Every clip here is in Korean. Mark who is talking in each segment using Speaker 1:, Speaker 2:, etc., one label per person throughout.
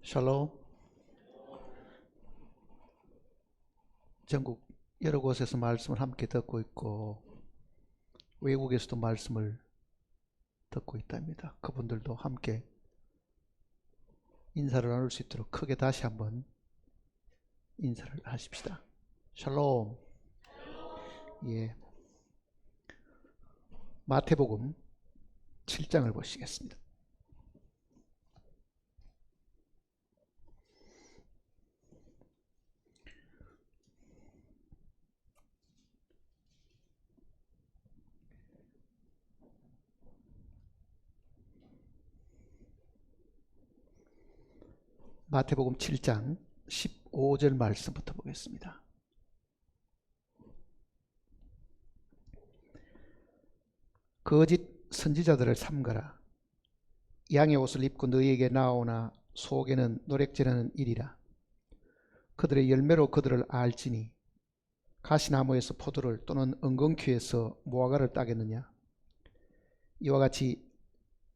Speaker 1: 샬롬. 전국 여러 곳에서 말씀을 함께 듣고 있고 외국에서도 말씀을 듣고 있답니다. 그분들도 함께 인사를 나눌 수 있도록 크게 다시 한번 인사를 하십시다. 샬롬. 예. 마태복음 7장을 보시겠습니다. 마태복음 7장 15절 말씀부터 보겠습니다. 거짓 선지자들을 삼가라. 양의 옷을 입고 너희에게 나오나 속에는 노략질하는 일이라. 그들의 열매로 그들을 알지니 가시나무에서 포도를 또는 엉겅퀴에서 무화과를 따겠느냐. 이와 같이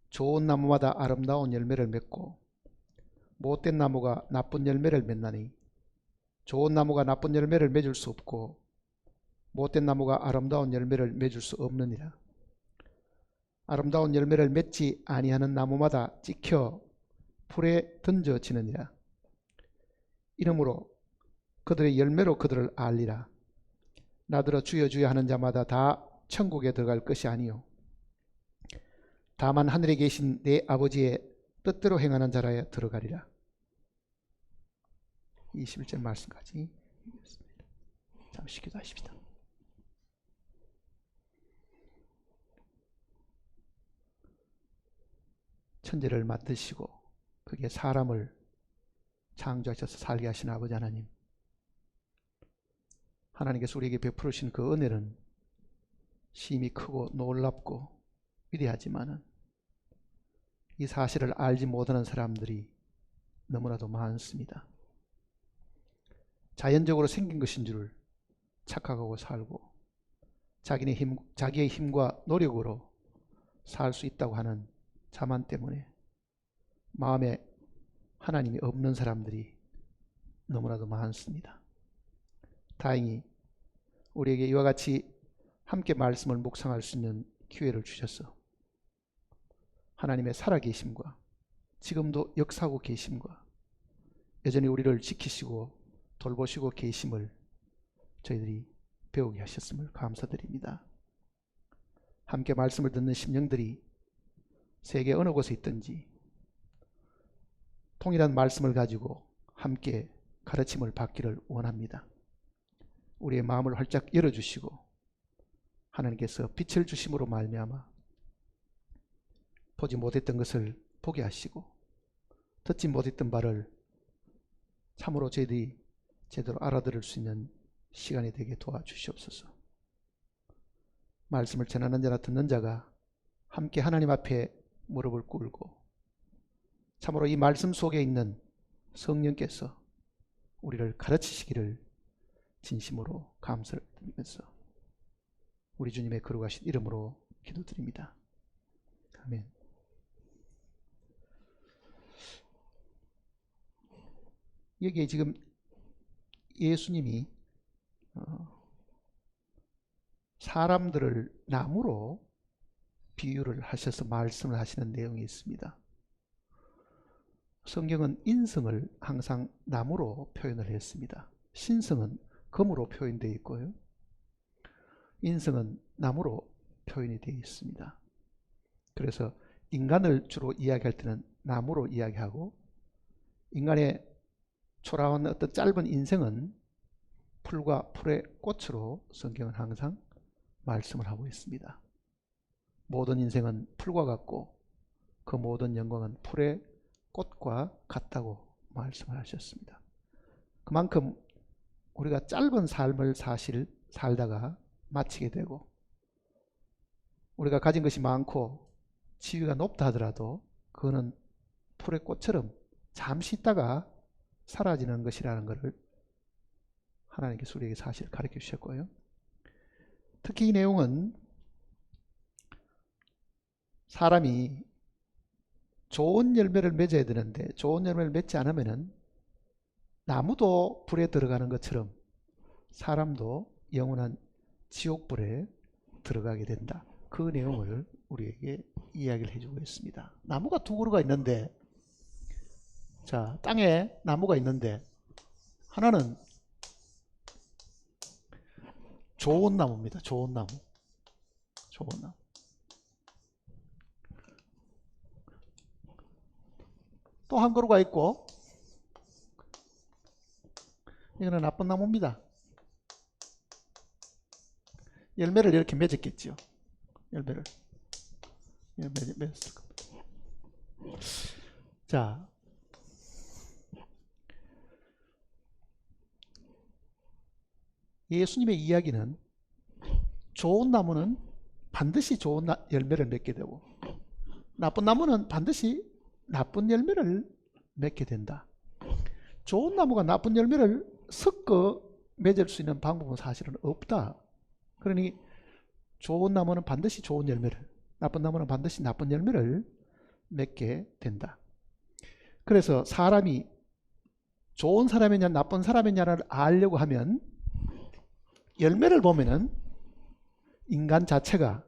Speaker 1: 좋은 나무마다 아름다운 열매를 맺고 못된 나무가 나쁜 열매를 맺나니 좋은 나무가 나쁜 열매를 맺을 수 없고 못된 나무가 아름다운 열매를 맺을 수 없느니라. 아름다운 열매를 맺지 아니하는 나무마다 찍혀 불에 던져지느니라. 이러므로 그들의 열매로 그들을 알리라. 나더러 주여 주여 하는 자마다 다 천국에 들어갈 것이 아니요 다만 하늘에 계신 내 아버지의 뜻대로 행하는 자라야 들어가리라. 21절 말씀까지 읽겠습니다. 잠시 기도하십시다. 천지를 만드시고 그게 사람을 창조하셔서 살게 하신 아버지 하나님, 하나님께서 우리에게 베풀으신 그 은혜는 심히 크고 놀랍고 위대하지만은 이 사실을 알지 못하는 사람들이 너무나도 많습니다. 자연적으로 생긴 것인 줄 착각하고 살고 자기의 힘과 노력으로 살 수 있다고 하는 자만 때문에 마음에 하나님이 없는 사람들이 너무나도 많습니다. 다행히 우리에게 이와 같이 함께 말씀을 묵상할 수 있는 기회를 주셔서 하나님의 살아계심과 지금도 역사하고 계심과 여전히 우리를 지키시고 돌보시고 계심을 저희들이 배우게 하셨음을 감사드립니다. 함께 말씀을 듣는 심령들이 세계 어느 곳에 있든지 통일한 말씀을 가지고 함께 가르침을 받기를 원합니다. 우리의 마음을 활짝 열어주시고 하나님께서 빛을 주심으로 말미암아 보지 못했던 것을 보게 하시고 듣지 못했던 바를 참으로 저희들이 제대로 알아들을 수 있는 시간이 되게 도와주시옵소서. 말씀을 전하는 자나 듣는 자가 함께 하나님 앞에 무릎을 꿇고 참으로 이 말씀 속에 있는 성령께서 우리를 가르치시기를 진심으로 감사를 드리면서 우리 주님의 거룩하신 이름으로 기도드립니다. 아멘. 여기에 지금 예수님이 사람들을 나무로 비유를 하셔서 말씀을 하시는 내용이 있습니다. 성경은 인성을 항상 나무로 표현을 했습니다. 신성은 금으로 표현되어 있고요. 인성은 나무로 표현이 되어 있습니다. 그래서 인간을 주로 이야기할 때는 나무로 이야기하고 인간의 초라한 어떤 짧은 인생은 풀과 풀의 꽃으로 성경은 항상 말씀을 하고 있습니다. 모든 인생은 풀과 같고 그 모든 영광은 풀의 꽃과 같다고 말씀을 하셨습니다. 그만큼 우리가 짧은 삶을 사실 살다가 마치게 되고 우리가 가진 것이 많고 지위가 높다 하더라도 그거는 풀의 꽃처럼 잠시 있다가 사라지는 것이라는 것을 하나님께서 우리에게 사실 가르쳐 주셨고요. 특히 이 내용은 사람이 좋은 열매를 맺어야 되는데 좋은 열매를 맺지 않으면은 나무도 불에 들어가는 것처럼 사람도 영원한 지옥불에 들어가게 된다. 그 내용을 우리에게 이야기를 해주고 있습니다. 나무가 두 그루가 있는데, 자, 땅에 나무가 있는데 하나는 좋은 나무입니다. 좋은 나무. 좋은 나무. 또 한 그루가 있고, 이거는 나쁜 나무입니다. 열매를 이렇게 맺었겠죠. 열매를 맺었을 겁니다. 자, 예수님의 이야기는 좋은 나무는 반드시 좋은 열매를 맺게 되고 나쁜 나무는 반드시 나쁜 열매를 맺게 된다. 좋은 나무가 나쁜 열매를 섞어 맺을 수 있는 방법은 사실은 없다. 그러니 좋은 나무는 반드시 좋은 열매를, 나쁜 나무는 반드시 나쁜 열매를 맺게 된다. 그래서 사람이 좋은 사람이냐 나쁜 사람이냐를 알려고 하면 열매를 보면은 인간 자체가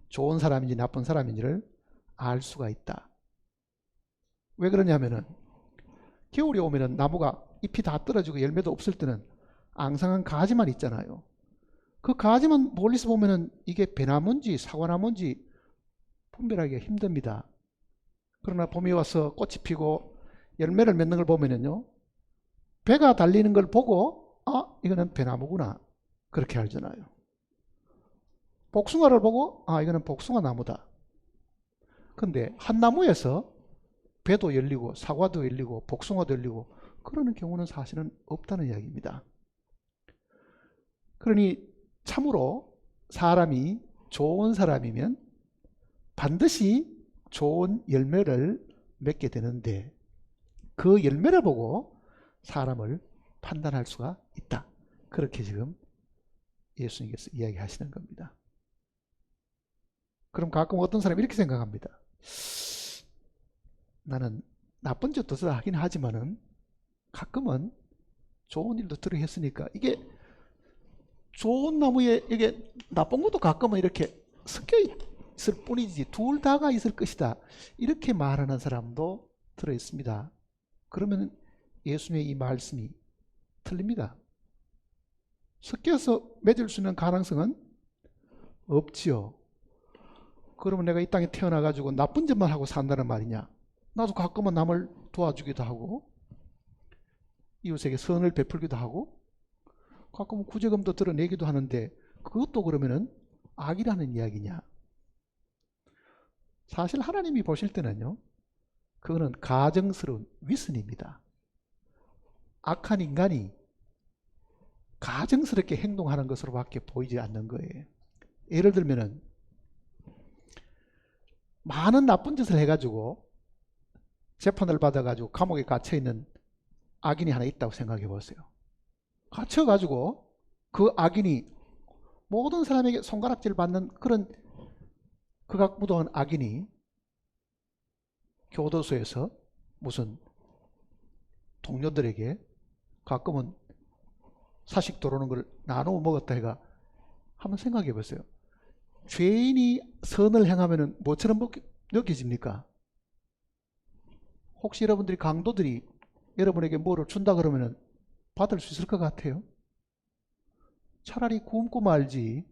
Speaker 1: 좋은 사람인지 나쁜 사람인지를 알 수가 있다. 왜 그러냐면은 겨울이 오면은 나무가 잎이 다 떨어지고 열매도 없을 때는 앙상한 가지만 있잖아요. 그 가지만 멀리서 보면은 이게 배나무인지 사과나무인지 분별하기가 힘듭니다. 그러나 봄이 와서 꽃이 피고 열매를 맺는 걸 보면은요, 배가 달리는 걸 보고 아, 이거는 배나무구나 그렇게 알잖아요. 복숭아를 보고 아, 이거는 복숭아 나무다. 근데 한 나무에서 배도 열리고 사과도 열리고 복숭아도 열리고 그러는 경우는 사실은 없다는 이야기입니다. 그러니 참으로 사람이 좋은 사람이면 반드시 좋은 열매를 맺게 되는데 그 열매를 보고 사람을 판단할 수가 있다. 그렇게 지금 예수님께서 이야기하시는 겁니다. 그럼 가끔 어떤 사람이 이렇게 생각합니다. 나는 나쁜 짓도 하긴 하지만은 가끔은 좋은 일도 들어했으니까 이게 좋은 나무에 이게 나쁜 것도 가끔은 이렇게 섞여 있을 뿐이지 둘 다가 있을 것이다. 이렇게 말하는 사람도 들어 있습니다. 그러면 예수님의 이 말씀이 틀립니다. 섞여서 맺을 수 있는 가능성은 없지요. 그러면 내가 이 땅에 태어나 가지고 나쁜 짓만 하고 산다는 말이냐? 나도 가끔은 남을 도와주기도 하고 이웃에게 선을 베풀기도 하고 가끔은 구제금도 드러내기도 하는데 그것도 그러면은 악이라는 이야기냐? 사실 하나님이 보실 때는요, 그거는 가정스러운 위선입니다. 악한 인간이 가정스럽게 행동하는 것으로밖에 보이지 않는 거예요. 예를 들면은 많은 나쁜 짓을 해가지고 재판을 받아가지고 감옥에 갇혀있는 악인이 하나 있다고 생각해 보세요. 갇혀가지고 그 악인이 모든 사람에게 손가락질 받는 그런 극악무도한 악인이 교도소에서 무슨 동료들에게 가끔은 사식 도르는 걸 나누어 먹었다 해가 한번 생각해 보세요. 죄인이 선을 행하면 뭐처럼 느껴집니까? 혹시 여러분들이 강도들이 여러분에게 뭐를 준다 그러면 받을 수 있을 것 같아요? 차라리 굶고 말지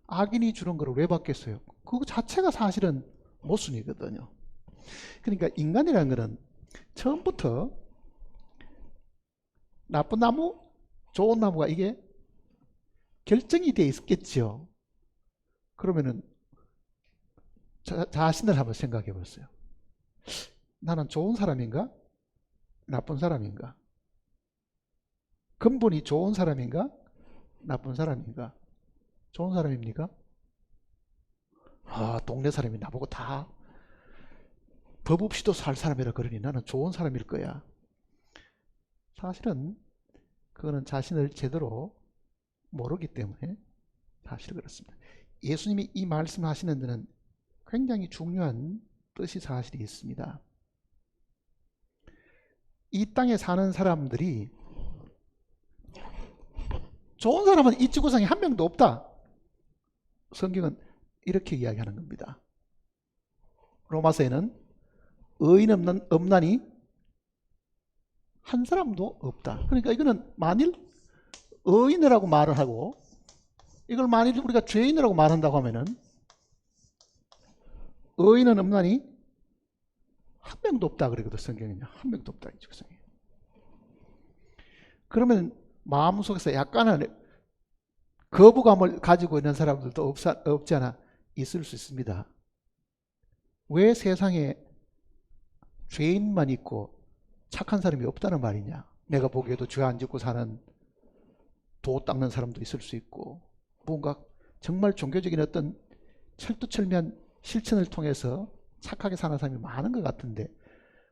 Speaker 1: 악인이 주는 걸 왜 받겠어요? 그거 자체가 사실은 모순이거든요. 그러니까 인간이라는 것은 처음부터 나쁜 나무, 좋은 나무가 이게 결정이 돼 있었겠죠. 그러면은 자신을 한번 생각해 보세요. 나는 좋은 사람인가? 나쁜 사람인가? 근본이 좋은 사람인가? 나쁜 사람인가? 좋은 사람입니까? 아, 동네 사람이 나보고 다 법 없이도 살 사람이라 그러니 나는 좋은 사람일 거야. 사실은 그거는 자신을 제대로 모르기 때문에 사실 그렇습니다. 예수님이 이 말씀하시는 데는 굉장히 중요한 뜻이 사실이 있습니다. 이 땅에 사는 사람들이 좋은 사람은 이 지구상에 한 명도 없다. 성경은 이렇게 이야기하는 겁니다. 로마서에는 의인 없나니 한 사람도 없다. 그러니까 이거는 만일 의인이라고 말을 하고 이걸 만일 우리가 죄인이라고 말한다고 하면은 의인은 없나니 한 명도 없다 그러거든. 성경은요. 한 명도 없다. 이 지구상에. 그러면 마음속에서 약간은 거부감을 가지고 있는 사람들도 없지 않아 있을 수 있습니다. 왜 세상에 죄인만 있고 착한 사람이 없다는 말이냐. 내가 보기에도 죄 안 짓고 사는 도 닦는 사람도 있을 수 있고 뭔가 정말 종교적인 어떤 철두철미한 실천을 통해서 착하게 사는 사람이 많은 것 같은데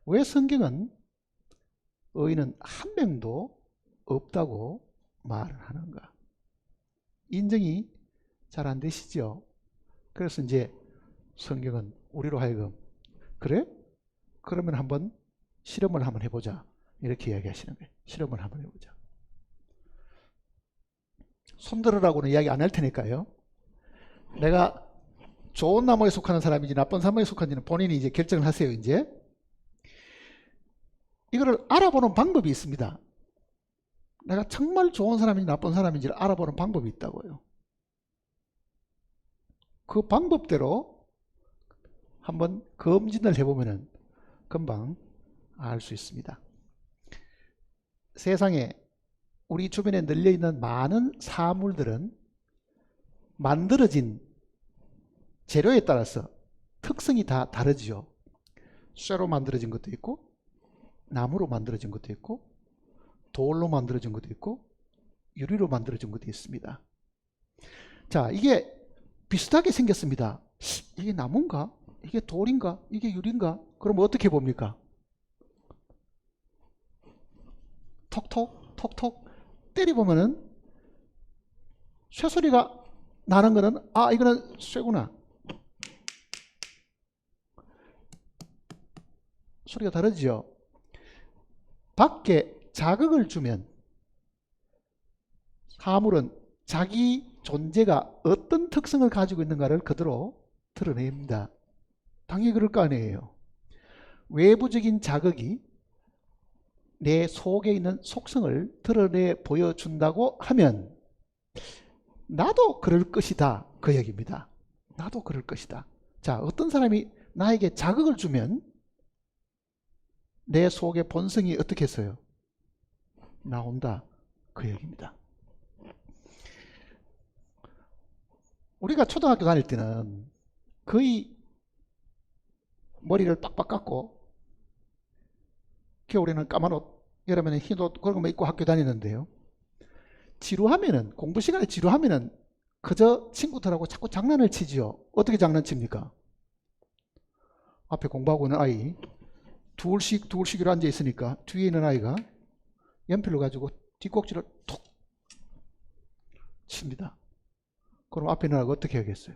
Speaker 1: 왜 성경은 의인은 한 명도 없다고 말을 하는가? 인정이 잘 안 되시죠? 그래서 이제 성경은 우리로 하여금 그래? 그러면 한번 실험을 한번 해보자. 이렇게 이야기하시는 거예요. 실험을 한번 해보자. 손들으라고는 이야기 안 할 테니까요. 내가 좋은 나무에 속하는 사람인지 나쁜 나무에 속한지는 본인이 이제 결정을 하세요. 이제 이거를 알아보는 방법이 있습니다. 내가 정말 좋은 사람인지 나쁜 사람인지를 알아보는 방법이 있다고요. 그 방법대로 한번 검진을 해보면 금방 알 수 있습니다. 세상에 우리 주변에 널려있는 많은 사물들은 만들어진 재료에 따라서 특성이 다 다르지요. 쇠로 만들어진 것도 있고 나무로 만들어진 것도 있고 돌로 만들어진 것도 있고 유리로 만들어진 것도 있습니다. 자, 이게 비슷하게 생겼습니다. 이게 나무인가? 이게 돌인가? 이게 유리인가? 그럼 어떻게 봅니까? 톡톡 톡톡 때려보면은 쇠소리가 나는 거는 아 이거는 쇠구나. 소리가 다르죠. 밖에 자극을 주면 사물은 자기 존재가 어떤 특성을 가지고 있는가를 그대로 드러냅니다. 당연히 그럴 거 아니에요. 외부적인 자극이 내 속에 있는 속성을 드러내 보여준다고 하면 나도 그럴 것이다. 그 얘기입니다. 나도 그럴 것이다. 자, 어떤 사람이 나에게 자극을 주면 내 속의 본성이 어떻게 했어요? 나온다. 그 얘기입니다. 우리가 초등학교 다닐 때는 거의 머리를 빡빡 깎고 겨울에는 까만 옷, 여름에는 흰 옷 그런 거 입고 학교 다니는데요. 지루하면은 공부 시간에 지루하면은 그저 친구들하고 자꾸 장난을 치지요. 어떻게 장난칩니까? 앞에 공부하고 있는 아이 둘씩으로 앉아 있으니까 뒤에 있는 아이가 연필로 가지고 뒷꼭지를 톡 칩니다. 그럼 앞에 있는 아이가 어떻게 하겠어요?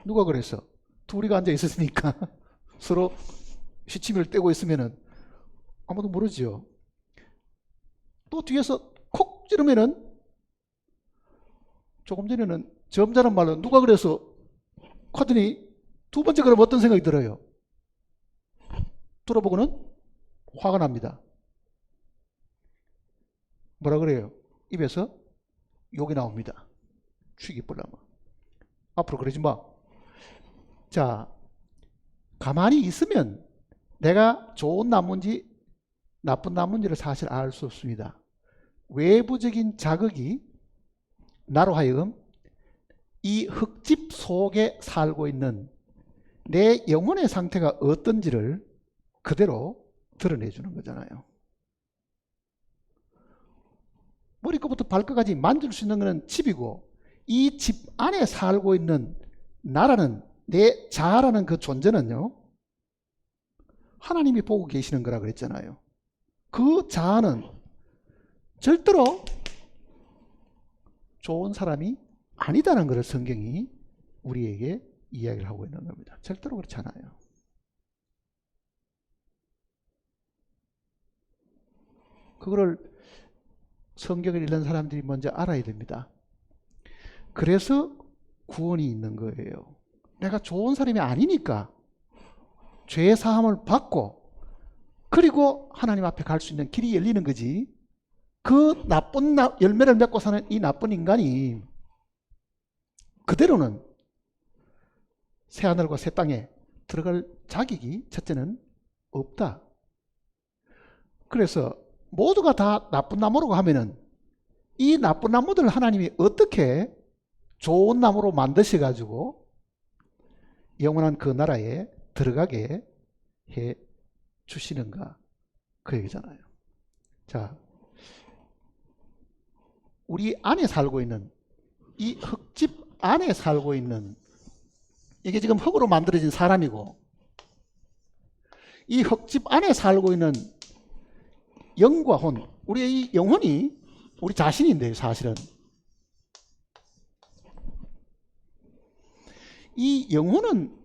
Speaker 1: 누가 그랬어? 둘이가 앉아 있었으니까 서로 시치미를 떼고 있으면은 아무도 모르죠. 또 뒤에서 콕 찌르면은 조금 전에는 점잖은 말로 누가 그래서 하더니 두 번째 그럼 어떤 생각이 들어요? 들어보고는 화가 납니다. 뭐라 그래요? 입에서 욕이 나옵니다. 취기 뿔나면 앞으로 그러지 마. 자, 가만히 있으면 내가 좋은 나무인지 나쁜 나무인지를 사실 알 수 없습니다. 외부적인 자극이 나로 하여금 이 흙집 속에 살고 있는 내 영혼의 상태가 어떤지를 그대로 드러내주는 거잖아요. 머리끝부터 발끝까지 만질 수 있는 것은 집이고 이 집 안에 살고 있는 나라는 내 자아라는 그 존재는요. 하나님이 보고 계시는 거라 그랬잖아요. 그 자아는 절대로 좋은 사람이 아니다는 것을 성경이 우리에게 이야기를 하고 있는 겁니다. 절대로 그렇지 않아요. 그거를 성경을 읽는 사람들이 먼저 알아야 됩니다. 그래서 구원이 있는 거예요. 내가 좋은 사람이 아니니까 죄 사함을 받고 그리고 하나님 앞에 갈 수 있는 길이 열리는 거지. 그 나쁜 열매를 맺고 사는 이 나쁜 인간이 그대로는 새하늘과 새 땅에 들어갈 자격이 첫째는 없다. 그래서 모두가 다 나쁜 나무라고 하면은 이 나쁜 나무들을 하나님이 어떻게 좋은 나무로 만드셔가지고 영원한 그 나라에 들어가게 해 주시는가, 그 얘기잖아요. 자, 우리 안에 살고 있는 이 흙집 안에 살고 있는, 이게 지금 흙으로 만들어진 사람이고 이 흙집 안에 살고 있는 영과 혼, 우리의 이 영혼이 우리 자신인데요. 사실은 이 영혼은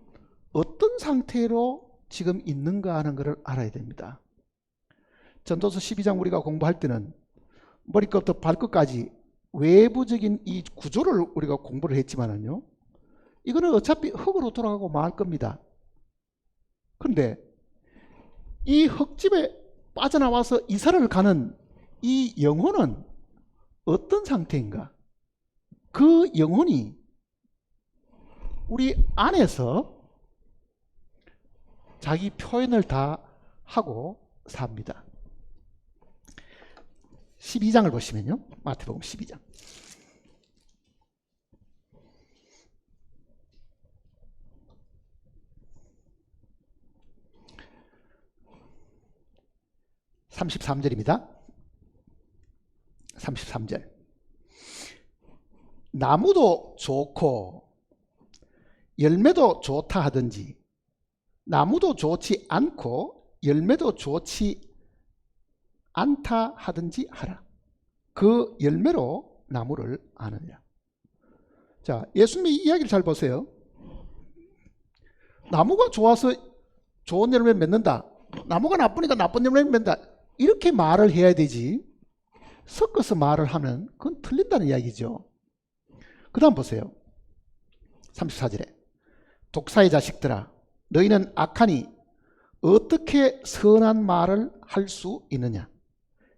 Speaker 1: 어떤 상태로 지금 있는가 하는 것을 알아야 됩니다. 전도서 12장 우리가 공부할 때는 머리끝부터 발끝까지 외부적인 이 구조를 우리가 공부를 했지만은요, 이거는 어차피 흙으로 돌아가고 말 겁니다. 그런데 이 흙집에 빠져나와서 이사를 가는 이 영혼은 어떤 상태인가? 그 영혼이 우리 안에서 자기 표현을 다 하고 삽니다. 12장을 보시면요. 마태복음 12장. (33절입니다) 33절. 나무도 좋고 열매도 좋다 하든지 나무도 좋지 않고 열매도 좋지 않다 하든지 하라. 그 열매로 나무를 아느냐. 자, 예수님의 이야기를 잘 보세요. 나무가 좋아서 좋은 열매를 맺는다, 나무가 나쁘니까 나쁜 열매를 맺는다, 이렇게 말을 해야 되지, 섞어서 말을 하면 그건 틀린다는 이야기죠. 그 다음 보세요. 34절에 독사의 자식들아, 너희는 악하니 어떻게 선한 말을 할 수 있느냐.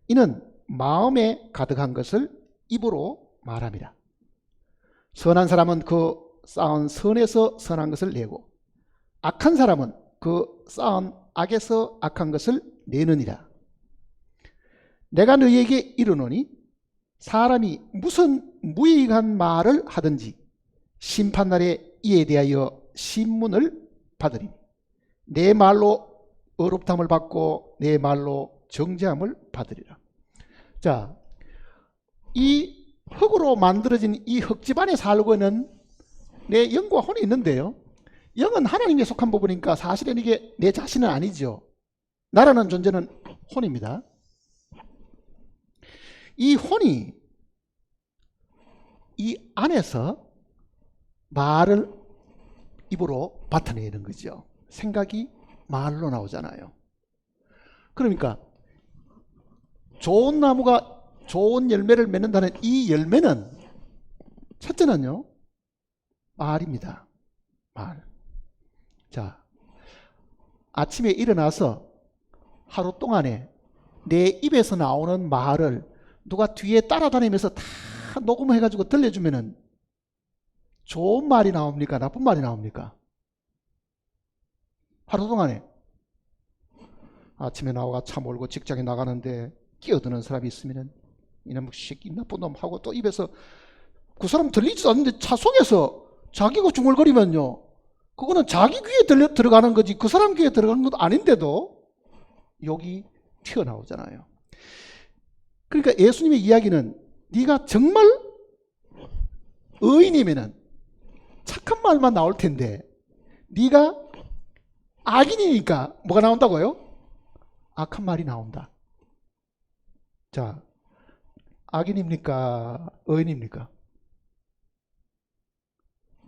Speaker 1: 이는 마음에 가득한 것을 입으로 말함이라. 선한 사람은 그 쌓은 선에서 선한 것을 내고 악한 사람은 그 쌓은 악에서 악한 것을 내느니라. 내가 너희에게 이르노니 사람이 무슨 무익한 말을 하든지 심판날에 이에 대하여 신문을 받으리니 내 말로 어렵담을 받고 내 말로 정죄함을 받으리라. 자, 이 흙으로 만들어진 이 흙집 안에 살고 있는 내 영과 혼이 있는데요, 영은 하나님께 속한 부분이니까 사실은 이게 내 자신은 아니죠. 나라는 존재는 혼입니다. 이 혼이 이 안에서 말을 입으로 받아내는 거죠. 생각이 말로 나오잖아요. 그러니까 좋은 나무가 좋은 열매를 맺는다는 이 열매는 첫째는요, 말입니다. 말. 자, 아침에 일어나서 하루 동안에 내 입에서 나오는 말을 누가 뒤에 따라다니면서 다 녹음해가지고 들려주면은 좋은 말이 나옵니까? 나쁜 말이 나옵니까? 하루 동안에 아침에 나와가 차 몰고 직장에 나가는데 끼어드는 사람이 있으면은 이놈 새끼 나쁜 놈 하고 또 입에서 그 사람 들리지도 않는데 차 속에서 자기가 중얼거리면요, 그거는 자기 귀에 들어가는 거지 그 사람 귀에 들어가는 것도 아닌데도 욕이 튀어나오잖아요. 그러니까 예수님의 이야기는 네가 정말 의인이면은 착한 말만 나올 텐데 네가 악인이니까 뭐가 나온다고요? 악한 말이 나온다. 자, 악인입니까? 의인입니까?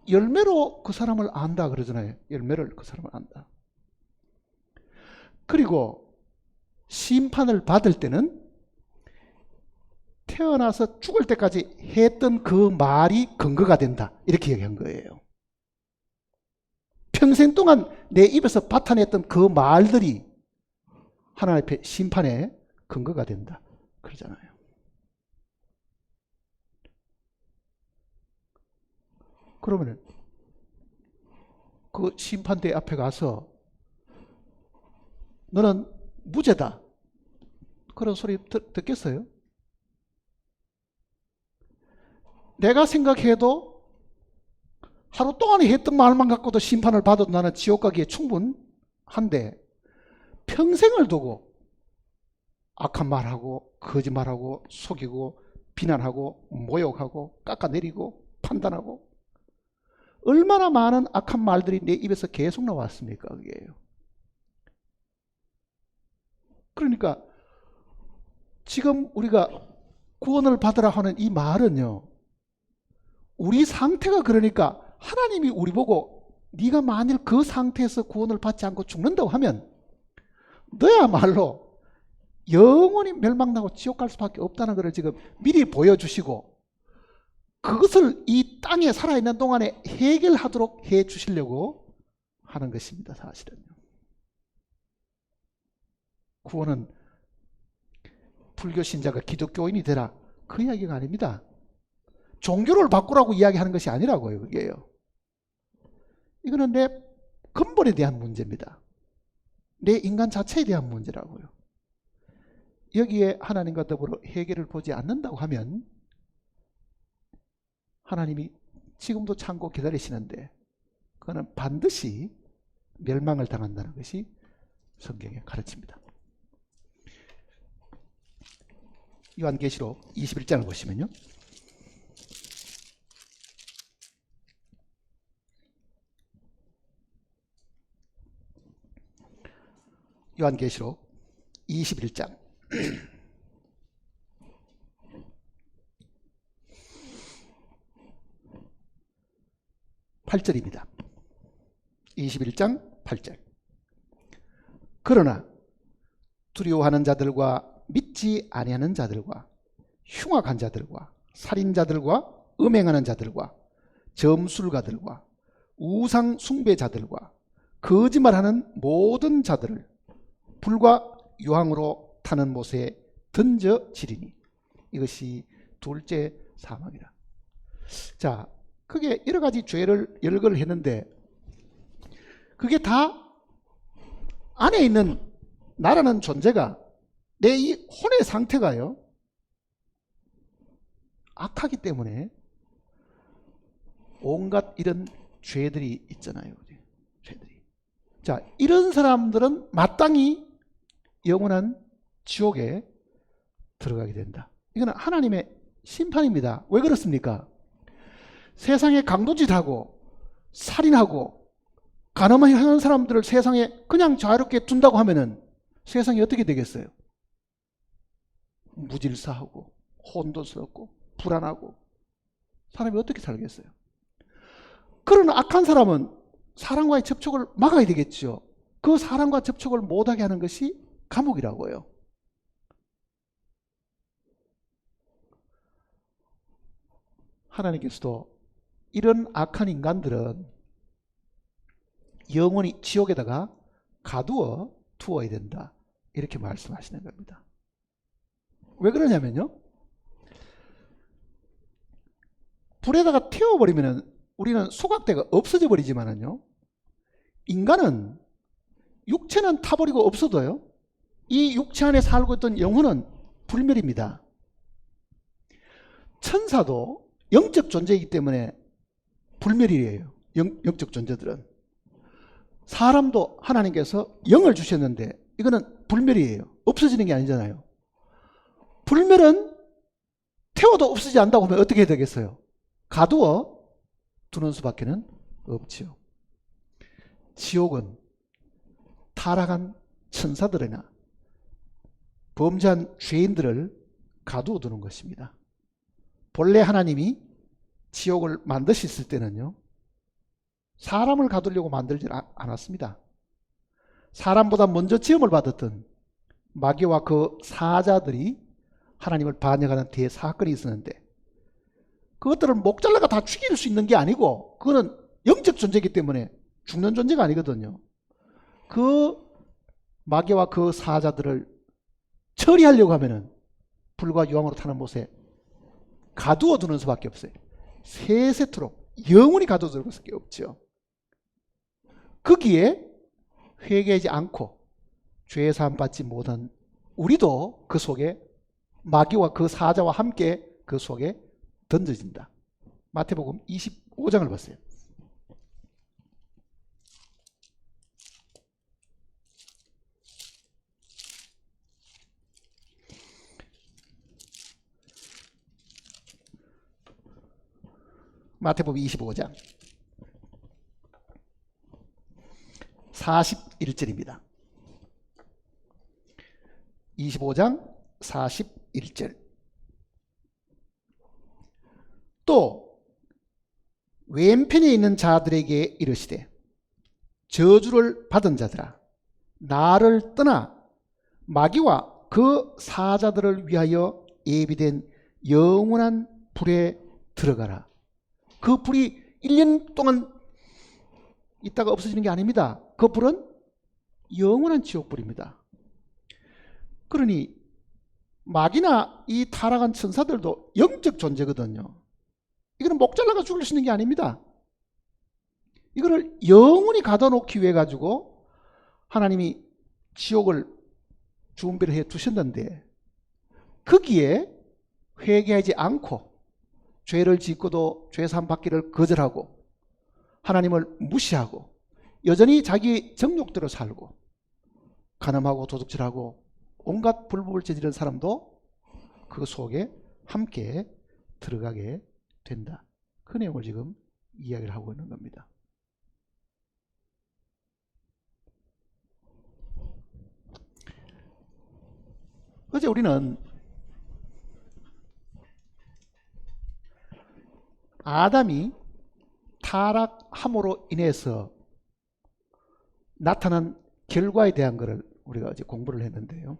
Speaker 1: 열매로 그 사람을 안다 그러잖아요. 열매를 그 사람을 안다. 그리고 심판을 받을 때는 태어나서 죽을 때까지 했던 그 말이 근거가 된다. 이렇게 얘기한 거예요. 평생 동안 내 입에서 받아냈던 그 말들이 하나님 앞에 심판의 근거가 된다. 그러잖아요. 그러면 그 심판대 앞에 가서 너는 무죄다. 그런 소리 듣겠어요? 내가 생각해도 하루 동안에 했던 말만 갖고도 심판을 받아도 나는 지옥 가기에 충분한데 평생을 두고 악한 말하고 거짓말하고 속이고 비난하고 모욕하고 깎아내리고 판단하고 얼마나 많은 악한 말들이 내 입에서 계속 나왔습니까? 그게요. 그러니까 지금 우리가 구원을 받으라 하는 이 말은요, 우리 상태가 그러니까 하나님이 우리 보고 네가 만일 그 상태에서 구원을 받지 않고 죽는다고 하면 너야말로 영원히 멸망나고 지옥 갈 수밖에 없다는 것을 지금 미리 보여주시고 그것을 이 땅에 살아있는 동안에 해결하도록 해 주시려고 하는 것입니다. 사실은요. 구원은 불교 신자가 기독교인이 되라 그 이야기가 아닙니다. 종교를 바꾸라고 이야기하는 것이 아니라고요. 그게요. 이거는 내 근본에 대한 문제입니다. 내 인간 자체에 대한 문제라고요. 여기에 하나님과 더불어 해결을 보지 않는다고 하면 하나님이 지금도 참고 기다리시는데 그거는 반드시 멸망을 당한다는 것이 성경에 가르칩니다. 요한계시록 21장을 보시면요. 요한계시록 21장 8절입니다. 21장 8절. 그러나 두려워하는 자들과 믿지 아니하는 자들과 흉악한 자들과 살인자들과 음행하는 자들과 점술가들과 우상 숭배자들과 거짓말하는 모든 자들을 불과 유황으로 타는 못에 던져지리니 이것이 둘째 사망이라. 자, 그게 여러 가지 죄를 열거를 했는데 그게 다 안에 있는 나라는 존재가 내 이 혼의 상태가요 악하기 때문에 온갖 이런 죄들이 있잖아요. 죄들이. 자, 이런 사람들은 마땅히 영원한 지옥에 들어가게 된다. 이거는 하나님의 심판입니다. 왜 그렇습니까? 세상에 강도짓하고 살인하고 가늠하는 사람들을 세상에 그냥 자유롭게 둔다고 하면은 세상이 어떻게 되겠어요? 무질서하고 혼돈스럽고 불안하고 사람이 어떻게 살겠어요? 그런 악한 사람은 사람과의 접촉을 막아야 되겠죠. 그 사람과 접촉을 못하게 하는 것이 감옥이라고요. 하나님께서도 이런 악한 인간들은 영원히 지옥에다가 가두어 두어야 된다. 이렇게 말씀하시는 겁니다. 왜 그러냐면요. 불에다가 태워버리면 우리는 소각대가 없어져 버리지만은요. 인간은 육체는 타버리고 없어도요. 이 육체 안에 살고 있던 영혼은 불멸입니다. 천사도 영적 존재이기 때문에 불멸이에요. 영적 존재들은. 사람도 하나님께서 영을 주셨는데 이거는 불멸이에요. 없어지는 게 아니잖아요. 불멸은 태워도 없어지지 않는다고 하면 어떻게 되겠어요? 가두어 두는 수밖에는 없지요. 지옥은 타락한 천사들이나 범죄한 죄인들을 가두어 두는 것입니다. 본래 하나님이 지옥을 만드셨을 때는요, 사람을 가두려고 만들지 않았습니다. 사람보다 먼저 지음을 받았던 마귀와 그 사자들이 하나님을 반역하는 대사건이 있었는데, 그것들을 목 잘라가 다 죽일 수 있는 게 아니고, 그거는 영적 존재이기 때문에 죽는 존재가 아니거든요. 그 마귀와 그 사자들을 처리하려고 하면은 불과 유황으로 타는 못에 가두어 두는 수밖에 없어요. 세세토록 영원히 가두어 두는 수밖에 없죠. 거기에 회개하지 않고 죄 사함 받지 못한 우리도 그 속에, 마귀와 그 사자와 함께 그 속에 던져진다. 마태복음 25장을 보세요. 마태복음 25장 41절입니다. 25장 41절. 또 왼편에 있는 자들에게 이르시되, 저주를 받은 자들아, 나를 떠나 마귀와 그 사자들을 위하여 예비된 영원한 불에 들어가라. 그 불이 1년 동안 있다가 없어지는 게 아닙니다. 그 불은 영원한 지옥불입니다. 그러니 마귀나 이 타락한 천사들도 영적 존재거든요. 이거는 목 잘라가 죽일 수 있는 게 아닙니다. 이거를 영원히 가둬놓기 위해 가지고 하나님이 지옥을 준비를 해 두셨는데, 거기에 회개하지 않고 죄를 짓고도 죄사함 받기를 거절하고 하나님을 무시하고 여전히 자기 정욕대로 살고 간음하고 도둑질하고 온갖 불법을 저지른 사람도 그 속에 함께 들어가게 된다. 그 내용을 지금 이야기를 하고 있는 겁니다. 어제 우리는 아담이 타락함으로 인해서 나타난 결과에 대한 것을 우리가 어제 공부를 했는데요.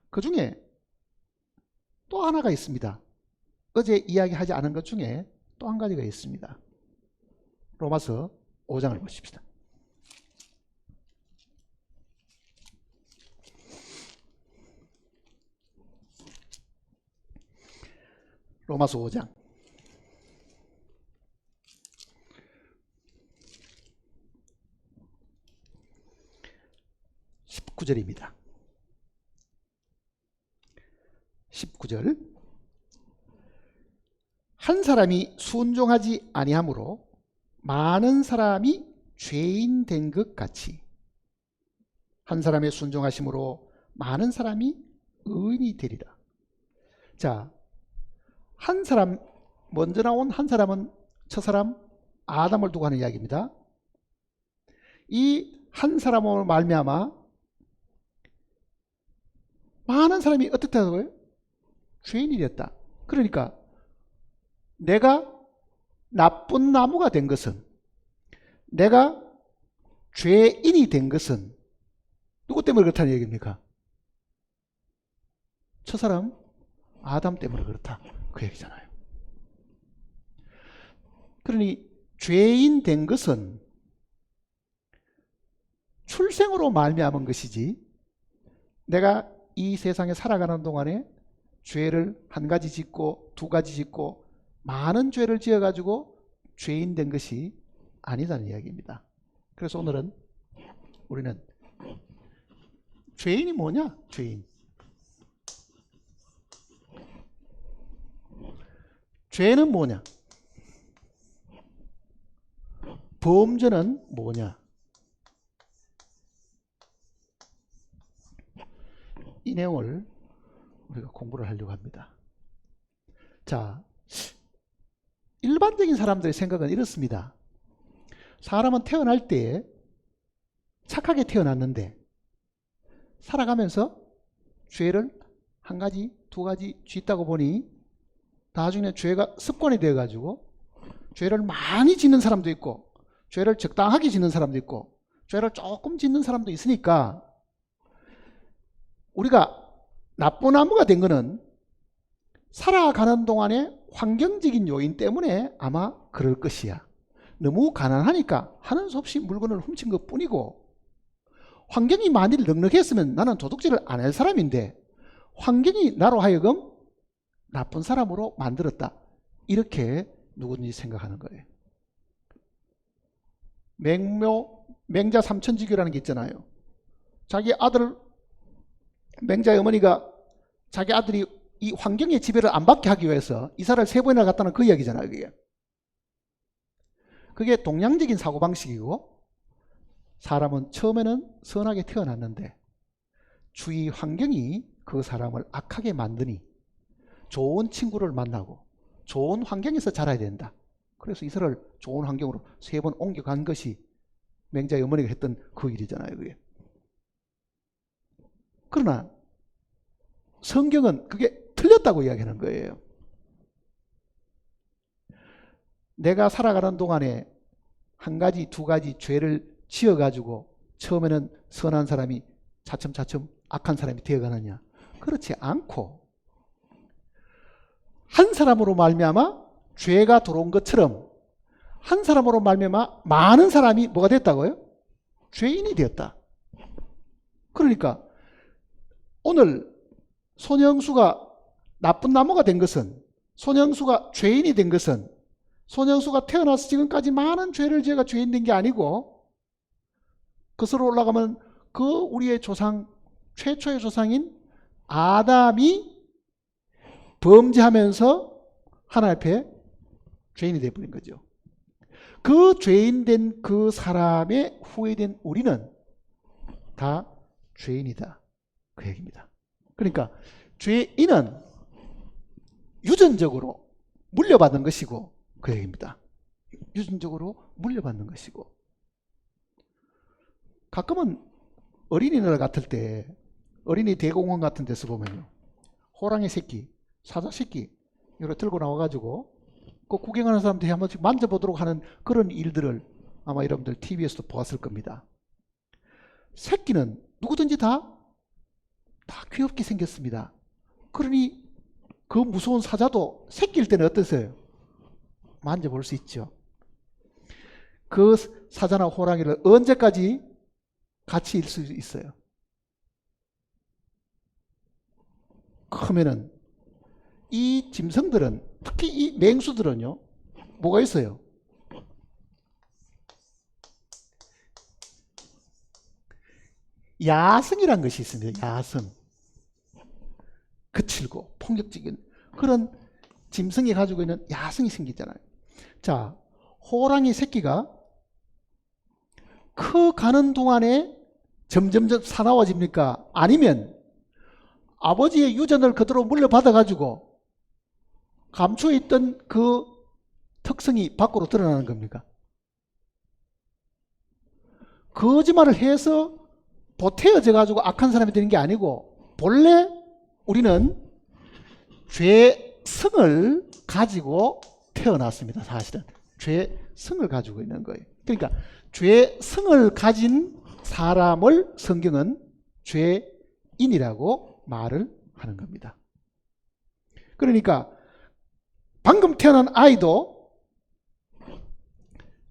Speaker 1: 그 중에 또 하나가 있습니다. 어제 이야기하지 않은 것 중에 또 한 가지가 있습니다. 로마서 5장을 보십시다. 로마서 5장 19절입니다. 19절. 한 사람이 순종하지 아니하므로 많은 사람이 죄인 된 것 같이 한 사람의 순종하심으로 많은 사람이 의인이 되리라. 자, 한 사람, 먼저 나온 한 사람은 첫사람 아담을 두고 하는 이야기입니다. 이 한 사람으로 말미암아 많은 사람이 어떻게 되고요? 죄인이 됐다. 그러니까 내가 나쁜 나무가 된 것은, 내가 죄인이 된 것은 누구 때문에 그렇다는 얘기입니까? 첫사람 아담 때문에 그렇다, 그 얘기잖아요. 그러니 죄인 된 것은 출생으로 말미암은 것이지, 내가 이 세상에 살아가는 동안에 죄를 한 가지 짓고 두 가지 짓고 많은 죄를 지어가지고 죄인 된 것이 아니다는 이야기입니다. 그래서 오늘은 우리는 죄인이 뭐냐? 죄인. 죄는 뭐냐? 범죄는 뭐냐? 이 내용을 우리가 공부를 하려고 합니다. 자, 일반적인 사람들의 생각은 이렇습니다. 사람은 태어날 때 착하게 태어났는데 살아가면서 죄를 한 가지, 두 가지 짓다고 보니 나중에 죄가 습관이 되어가지고 죄를 많이 짓는 사람도 있고 죄를 적당하게 짓는 사람도 있고 죄를 조금 짓는 사람도 있으니까 우리가 나쁘나무가 된 거는 살아가는 동안에 환경적인 요인 때문에 아마 그럴 것이야. 너무 가난하니까 하는 수 없이 물건을 훔친 것 뿐이고 환경이 만일 넉넉했으면 나는 도둑질을 안 할 사람인데 환경이 나로 하여금 나쁜 사람으로 만들었다. 이렇게 누구든지 생각하는 거예요. 맹자 삼천지교라는 게 있잖아요. 자기 아들 맹자의 어머니가 자기 아들이 이 환경의 지배를 안 받게 하기 위해서 이사를 3번이나 갔다는 그 이야기잖아요. 그게 동양적인 사고방식이고 사람은 처음에는 선하게 태어났는데 주위 환경이 그 사람을 악하게 만드니 좋은 친구를 만나고 좋은 환경에서 자라야 된다. 그래서 이사를 좋은 환경으로 3번 옮겨간 것이 맹자의 어머니가 했던 그 일이잖아요. 그게. 그러나 성경은 그게 틀렸다고 이야기하는 거예요. 내가 살아가는 동안에 한 가지, 두 가지 죄를 지어가지고 처음에는 선한 사람이 차츰차츰 악한 사람이 되어가느냐? 그렇지 않고 한 사람으로 말미암아 죄가 들어온 것처럼 한 사람으로 말미암아 많은 사람이 뭐가 됐다고요? 죄인이 되었다. 그러니까 오늘 손영수가 나쁜 나무가 된 것은 손영수가 죄인이 된 것은 손영수가 태어나서 지금까지 많은 죄를 지어가 죄인 된 게 아니고 그것으로 올라가면 그 우리의 조상 최초의 조상인 아담이 범죄하면서 하나님 앞에 죄인이 되어버린 거죠. 그 죄인 된 그 사람의 후회된 우리는 다 죄인이다. 그 얘기입니다. 그러니까 죄인은 유전적으로 물려받는 것이고 그 얘기입니다. 유전적으로 물려받는 것이고 가끔은 어린이날 같을 때 어린이 대공원 같은 데서 보면요 호랑이 새끼, 사자 새끼 이렇게 들고 나와가지고 그 구경하는 사람들이 한 번씩 만져보도록 하는 그런 일들을 아마 여러분들 TV에서도 보았을 겁니다. 새끼는 누구든지 다 귀엽게 생겼습니다. 그러니 그 무서운 사자도 새끼일 때는 어떠세요? 만져볼 수 있죠. 그 사자나 호랑이를 언제까지 같이 있을 수 있어요? 크면은 이 짐승들은 특히 이 맹수들은요 뭐가 있어요? 야성이란 것이 있습니다. 야성. 거칠고 폭력적인 그런 짐승이 가지고 있는 야성이 생기잖아요. 자, 호랑이 새끼가 커가는 동안에 점점점 사나워집니까? 아니면 아버지의 유전을 그대로 물려받아 가지고 감추어 있던 그 특성이 밖으로 드러나는 겁니까? 거짓말을 해서 보태어져 가지고 악한 사람이 되는 게 아니고 본래 우리는 죄성을 가지고 태어났습니다. 사실은 죄성을 가지고 있는 거예요. 그러니까 죄성을 가진 사람을 성경은 죄인이라고 말을 하는 겁니다. 그러니까 방금 태어난 아이도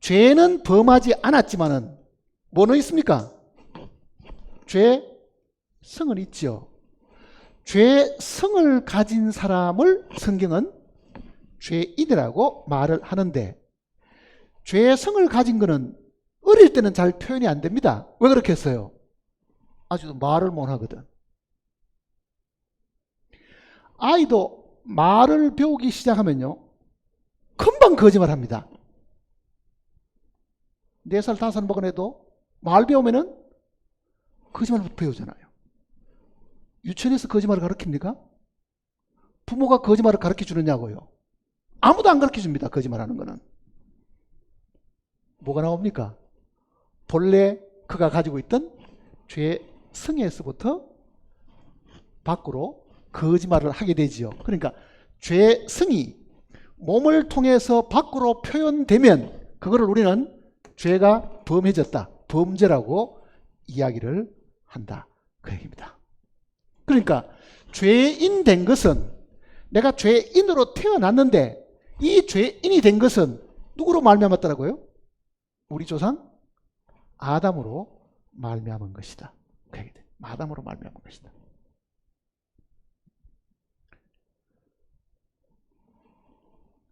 Speaker 1: 죄는 범하지 않았지만은 뭐는 있습니까? 죄성은 있죠. 죄성을 가진 사람을 성경은 죄인이라고 말을 하는데 죄성을 가진 거는 어릴 때는 잘 표현이 안 됩니다. 왜 그렇게 했어요? 아직도 말을 못 하거든. 아이도 말을 배우기 시작하면요 금방 거짓말합니다. 4살 5살 먹은 애도 말 배우면은 거짓말을 배우잖아요. 유치원에서 거짓말을 가르칩니까? 부모가 거짓말을 가르쳐 주느냐고요? 아무도 안 가르쳐 줍니다. 거짓말하는 거는. 뭐가 나옵니까? 본래 그가 가지고 있던 죄성에서부터 밖으로 거짓말을 하게 되지요. 그러니까 죄성이 몸을 통해서 밖으로 표현되면 그거를 우리는 죄가 범해졌다, 범죄라고 이야기를 한다, 그 얘기입니다. 그러니까 죄인 된 것은, 내가 죄인으로 태어났는데 이 죄인이 된 것은 누구로 말미암았더라고요? 우리 조상 아담으로 말미암은 것이다. 아담으로 말미암은 것이다.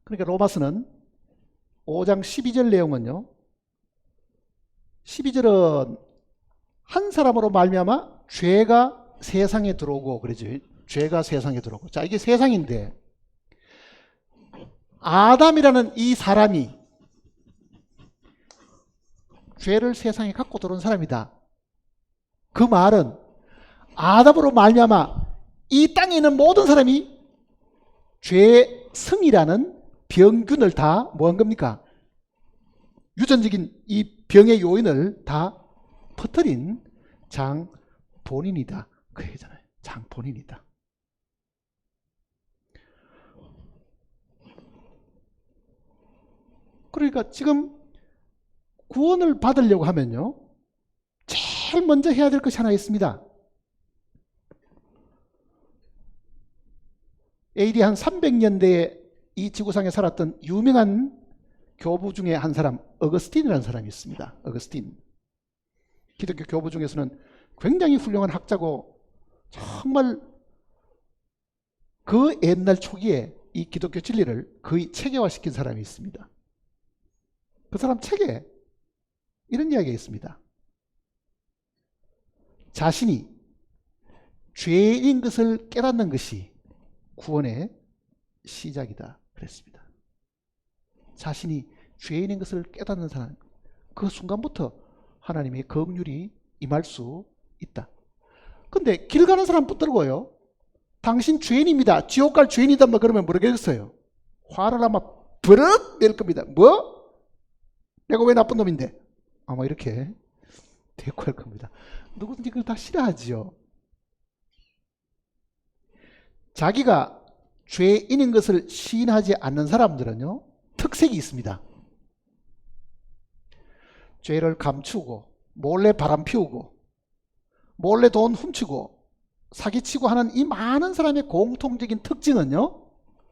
Speaker 1: 그러니까 로마서는 5장 12절 내용은요, 12절은 한 사람으로 말미암아 죄가 세상에 들어오고 그러죠. 죄가 세상에 들어오고. 자, 이게 세상인데 아담이라는 이 사람이 죄를 세상에 갖고 들어온 사람이다. 그 말은 아담으로 말미암아 이 땅에 있는 모든 사람이 죄성이라는 병균을 다 뭐한 겁니까? 유전적인 이 병의 요인을 다 퍼뜨린 장본인이다, 그 얘기잖아요. 장본인이다. 그러니까 지금 구원을 받으려고 하면요, 제일 먼저 해야 될 것이 하나 있습니다. AD 한 300년대에 이 지구상에 살았던 유명한 교부 중에 한 사람, 어거스틴이라는 사람이 있습니다. 어거스틴. 기독교 교부 중에서는 굉장히 훌륭한 학자고 정말 그 옛날 초기에 이 기독교 진리를 거의 체계화시킨 사람이 있습니다. 그 사람 책에 이런 이야기가 있습니다. 자신이 죄인 것을 깨닫는 것이 구원의 시작이다 그랬습니다. 자신이 죄인인 것을 깨닫는 사람, 그 순간부터 하나님의 긍휼이 임할 수 있다. 근데 길 가는 사람 붙들고요, 당신 죄인입니다, 지옥 갈 죄인이다, 뭐 그러면 모르겠어요. 화를 아마 버럭 낼 겁니다. 뭐? 내가 왜 나쁜 놈인데? 아마 이렇게 대꾸할 겁니다. 누구든지 그걸 다 싫어하지요. 자기가 죄인인 것을 시인하지 않는 사람들은요, 특색이 있습니다. 죄를 감추고 몰래 바람 피우고 몰래 돈 훔치고 사기치고 하는 이 많은 사람의 공통적인 특징은요,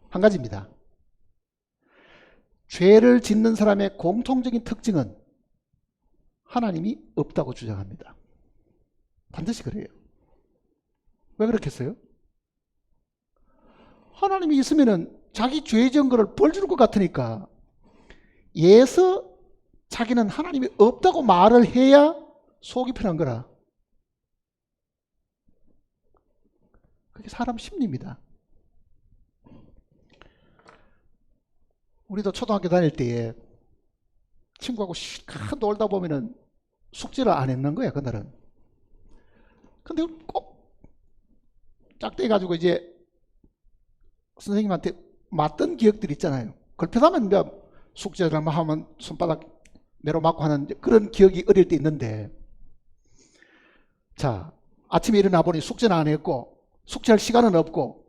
Speaker 1: 한 가지입니다. 죄를 짓는 사람의 공통적인 특징은 하나님이 없다고 주장합니다. 반드시 그래요. 왜 그렇겠어요? 하나님이 있으면은 자기 죄 지은 거를 벌 줄 것 같으니까 예서 자기는 하나님이 없다고 말을 해야 속이 편한 거라. 그게 사람 심리입니다. 우리도 초등학교 다닐 때에 친구하고 실컷 놀다 보면은 숙제를 안 했는 거야, 그날은. 근데 꼭 짝대기 가지고 이제 선생님한테 맞던 기억들이 있잖아요. 걸핏하면 숙제를 하면 손바닥 매로 맞고 하는 그런 기억이 어릴 때 있는데, 자, 아침에 일어나 보니 숙제는 안 했고 숙제할 시간은 없고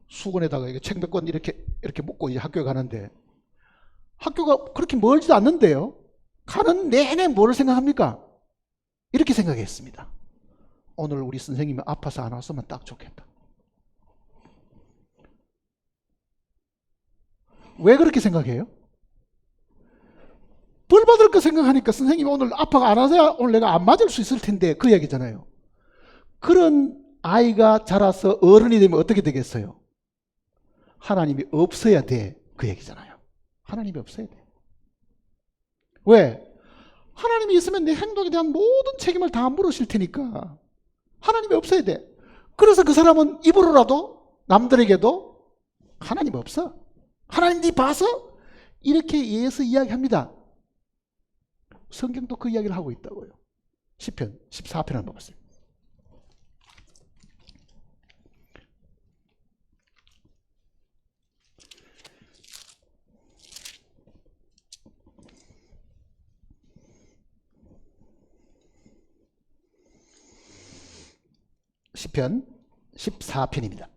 Speaker 1: 수건에다가 책 몇 권 이렇게 묶고 이제 학교에 가는데, 학교가 그렇게 멀지도 않는데요, 가는 내내 뭐를 생각합니까? 이렇게 생각했습니다. 오늘 우리 선생님이 아파서 안 왔으면 딱 좋겠다. 왜 그렇게 생각해요? 벌 받을 거 생각하니까 선생님이 오늘 아파가 안 와서야 오늘 내가 안 맞을 수 있을 텐데, 그 얘기잖아요. 그런 아이가 자라서 어른이 되면 어떻게 되겠어요? 하나님이 없어야 돼, 그 얘기잖아요. 하나님이 없어야 돼. 왜? 하나님이 있으면 내 행동에 대한 모든 책임을 다 물으실 테니까 하나님이 없어야 돼. 그래서 그 사람은 입으로라도 남들에게도 하나님 없어, 하나님 네 봐서, 이렇게 예서 이야기합니다. 성경도 그 이야기를 하고 있다고요. 시편 14편 한번 보세요. 시편 14편입니다.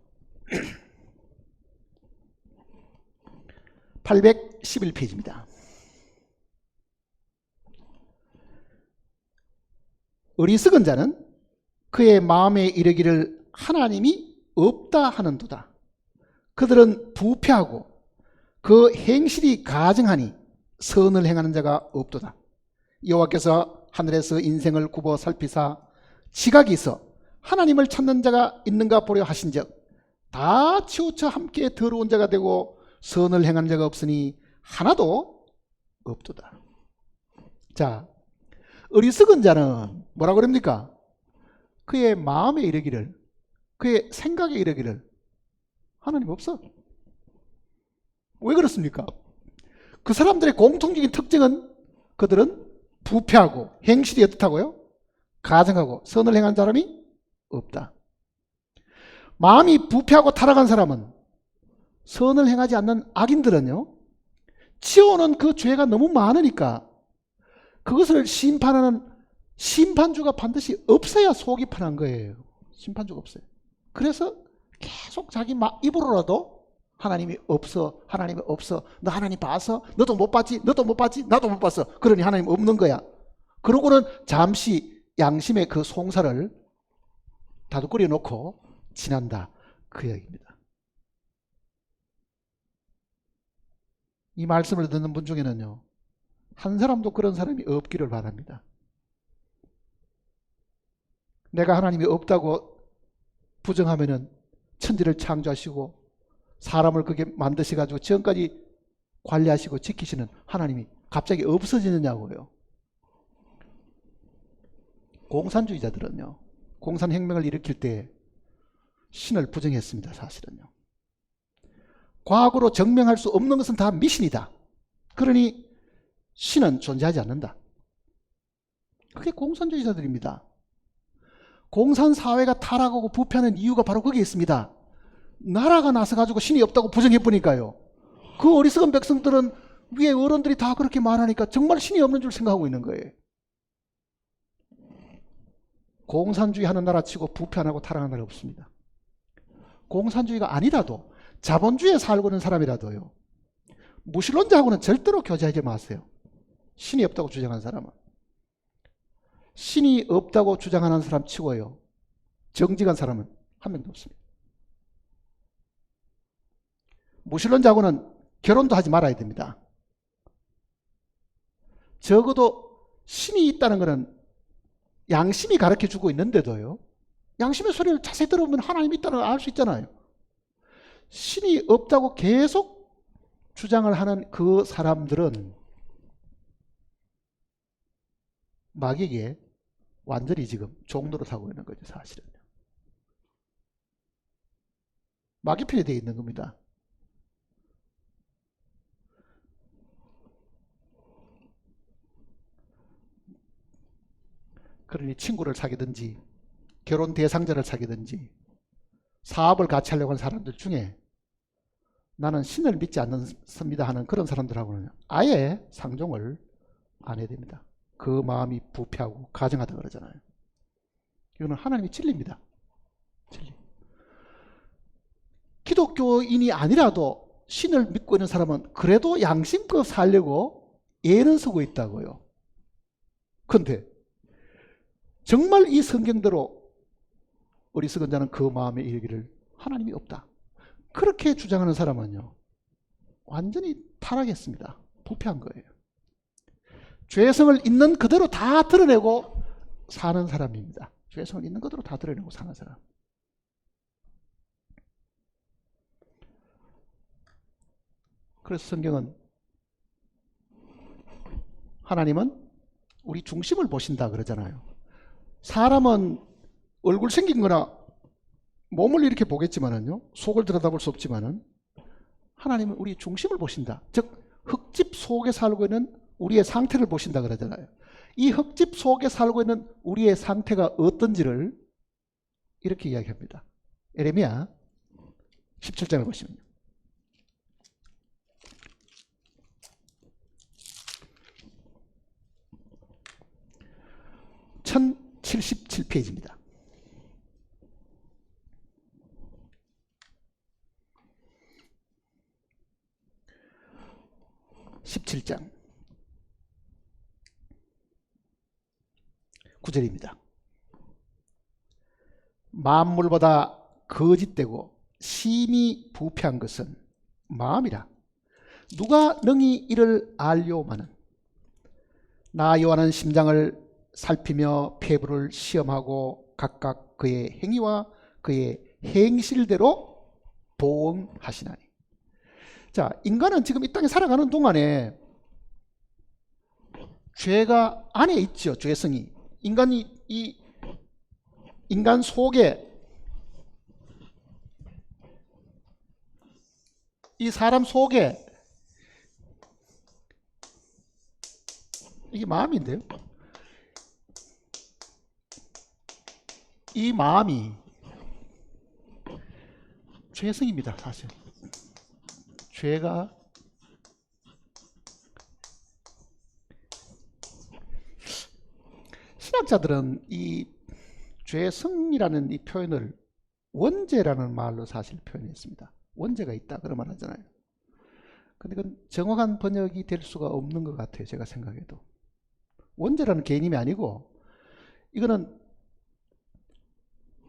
Speaker 1: 811페이지입니다. 어리석은 자는 그의 마음에 이르기를 하나님이 없다 하는도다. 그들은 부패하고 그 행실이 가증하니 선을 행하는 자가 없도다. 여호와께서 하늘에서 인생을 굽어 살피사 지각이 있어 하나님을 찾는 자가 있는가 보려 하신즉 다 치우쳐 함께 더러운 자가 되고 선을 행하는 자가 없으니 하나도 없도다. 자, 어리석은 자는 뭐라 그럽니까? 그의 마음에 이르기를, 그의 생각에 이르기를 하나님 없어. 왜 그렇습니까? 그 사람들의 공통적인 특징은 그들은 부패하고 행실이 어떻다고요? 가증하고 선을 행한 사람이 없다. 마음이 부패하고 타락한 사람은, 선을 행하지 않는 악인들은요, 지어오는 그 죄가 너무 많으니까 그것을 심판하는 심판주가 반드시 없어야 속이 편한 거예요. 심판주가 없어요. 그래서 계속 자기 입으로라도 하나님이 없어, 하나님이 없어, 너 하나님 봐서, 너도 못 봤지, 너도 못 봤지, 나도 못 봤어, 그러니 하나님 없는 거야. 그러고는 잠시 양심의 그 송사를 다독거려 놓고 지난다, 그 이야기입니다. 이 말씀을 듣는 분 중에는요, 한 사람도 그런 사람이 없기를 바랍니다. 내가 하나님이 없다고 부정하면은 천지를 창조하시고 사람을 그게 만드셔가지고 지금까지 관리하시고 지키시는 하나님이 갑자기 없어지느냐고요. 공산주의자들은요, 공산혁명을 일으킬 때 신을 부정했습니다. 사실은요. 과학으로 증명할 수 없는 것은 다 미신이다. 그러니 신은 존재하지 않는다. 그게 공산주의자들입니다. 공산사회가 타락하고 부패하는 이유가 바로 거기에 있습니다. 나라가 나서가지고 신이 없다고 부정해보니까요, 그 어리석은 백성들은 위에 어른들이 다 그렇게 말하니까 정말 신이 없는 줄 생각하고 있는 거예요. 공산주의 하는 나라 치고 부패 안 하고 타락하는 나라 없습니다. 공산주의가 아니라도 자본주의에 살고 있는 사람이라도요, 무신론자하고는 절대로 교제하지 마세요. 신이 없다고 주장하는 사람은. 신이 없다고 주장하는 사람 치고요, 정직한 사람은 한 명도 없습니다. 무신론자하고는 결혼도 하지 말아야 됩니다. 적어도 신이 있다는 것은 양심이 가르쳐주고 있는데도요, 양심의 소리를 자세히 들어보면 하나님이 있다는 걸 알 수 있잖아요. 신이 없다고 계속 주장을 하는 그 사람들은 마귀에게 완전히 지금 종노릇하고 있는 거죠. 사실은 마귀 편이 되어 있는 겁니다. 그러니 친구를 사귀든지 결혼 대상자를 사귀든지 사업을 같이 하려고 하는 사람들 중에 나는 신을 믿지 않습니다 하는 그런 사람들하고는 아예 상종을 안 해야 됩니다. 그 마음이 부패하고 가증하다 그러잖아요. 이거는 하나님의 진리입니다. 진리. 기독교인이 아니라도 신을 믿고 있는 사람은 그래도 양심껏 살려고 애는 쓰고 있다고요. 그런데 정말 이 성경대로 어리석은 자는 그 마음에 이르기를 하나님이 없다, 그렇게 주장하는 사람은요, 완전히 타락했습니다. 부패한 거예요. 죄성을 있는 그대로 다 드러내고 사는 사람입니다. 죄성을 있는 그대로 다 드러내고 사는 사람. 그래서 성경은 하나님은 우리 중심을 보신다 그러잖아요. 사람은 얼굴 생긴 거나 몸을 이렇게 보겠지만은요, 속을 들여다볼 수 없지만은 하나님은 우리 중심을 보신다. 즉 흙집 속에 살고 있는 우리의 상태를 보신다 그러잖아요. 이 흙집 속에 살고 있는 우리의 상태가 어떤지를 이렇게 이야기합니다. 예레미야 17장을 보시면 1077페이지입니다. 17장 9절입니다. 만물보다 거짓되고 심히 부패한 것은 마음이라. 누가 능히 이를 알려오마는. 나 요한은 심장을 살피며 폐부를 시험하고 각각 그의 행위와 그의 행실대로 보응하시나니. 자, 인간은 지금 이 땅에 살아가는 동안에 죄가 안에 있죠. 죄성이. 인간 속에, 이 사람 속에, 이게 마음인데요. 이 마음이 죄성입니다. 사실 죄가 신학자들은 이 죄성이라는 이 표현을 원죄라는 말로 사실 표현했습니다. 원죄가 있다 그런 말 하잖아요. 근데 그건 정확한 번역이 될 수가 없는 것 같아요. 제가 생각해도. 원죄라는 개념이 아니고 이거는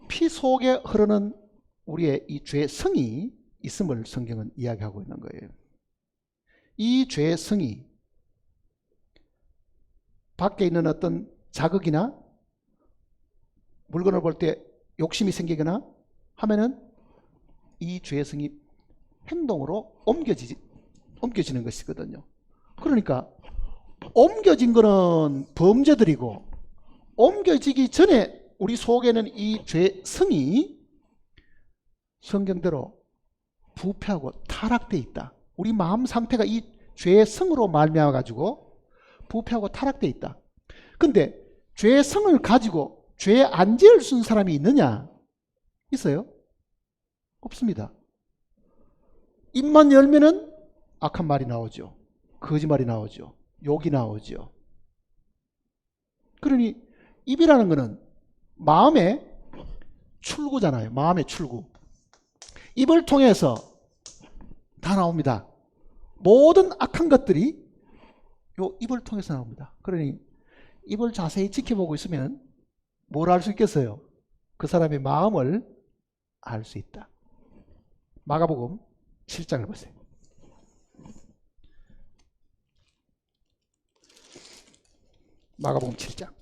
Speaker 1: 피 속에 흐르는 우리의 이 죄성이 있음을 성경은 이야기하고 있는 거예요. 이 죄성이 밖에 있는 어떤 자극이나 물건을 볼 때 욕심이 생기거나 하면은 이 죄성이 행동으로 옮겨지는 것이거든요. 그러니까 옮겨진 거는 범죄들이고, 옮겨지기 전에 우리 속에는 이 죄성이 성경대로 부패하고 타락되어 있다. 우리 마음 상태가 이 죄성으로 말미암아 가지고 부패하고 타락되어 있다. 근데 죄성을 가지고 죄 안 지을 수 있는 사람이 있느냐? 있어요? 없습니다. 입만 열면은 악한 말이 나오죠. 거짓말이 나오죠. 욕이 나오죠. 그러니 입이라는 것은 마음의 출구잖아요. 마음의 출구. 입을 통해서 다 나옵니다. 모든 악한 것들이 요 입을 통해서 나옵니다. 그러니 입을 자세히 지켜보고 있으면 뭘 알 수 있겠어요? 그 사람의 마음을 알 수 있다. 마가복음 7장을 보세요. 마가복음 7장.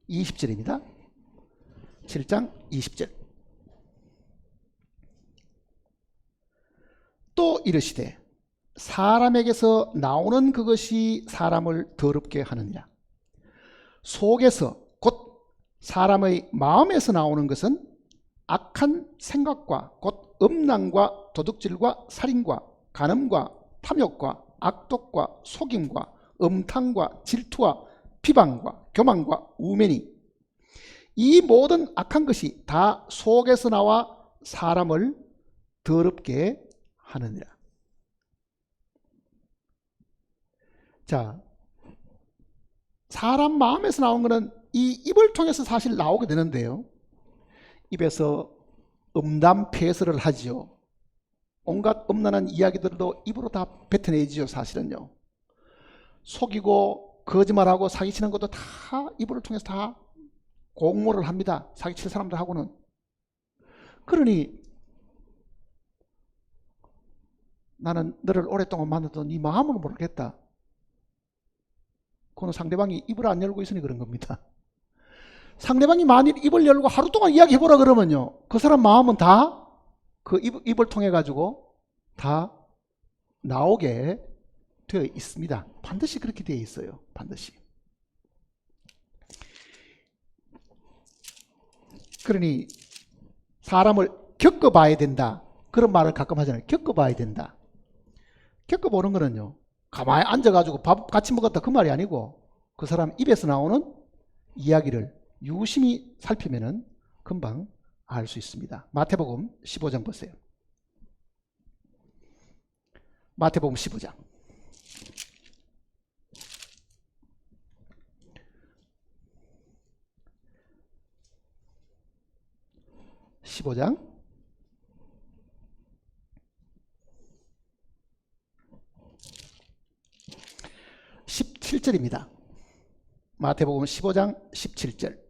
Speaker 1: (20절입니다) 7장 20절. 또 이르시되 사람에게서 나오는 그것이 사람을 더럽게 하느니라. 속에서 곧 사람의 마음에서 나오는 것은 악한 생각과 곧 음란과 도둑질과 살인과 간음과 탐욕과 악독과 속임과 음탕과 질투와 비방과 교만과 우매니 이 모든 악한 것이 다 속에서 나와 사람을 더럽게 하느니라. 자, 사람 마음에서 나온 것은 이 입을 통해서 사실 나오게 되는데요. 입에서 음담 폐설을 하지요. 온갖 음란한 이야기들도 입으로 다 뱉어내지요. 사실은요. 속이고 거짓말하고 사기치는 것도 다 입을 통해서 다 공모를 합니다. 사기칠 사람들하고는. 그러니 나는 너를 오랫동안 만나도 네 마음을 모르겠다. 그건 상대방이 입을 안 열고 있으니 그런 겁니다. 상대방이 만일 입을 열고 하루 동안 이야기해보라 그러면요, 그 사람 마음은 다 그 입을 통해 가지고 다 나오게 되어 있습니다. 반드시 그렇게 되어 있어요. 반드시. 그러니 사람을 겪어봐야 된다. 그런 말을 가끔 하잖아요. 겪어봐야 된다. 겪어보는 거는요, 가만히 앉아가지고 밥 같이 먹었다 그 말이 아니고 그 사람 입에서 나오는 이야기를 유심히 살피면은 금방 알 수 있습니다. 마태복음 15장 보세요. 마태복음 15장. 15장 17절입니다. 마태복음 15장 17절.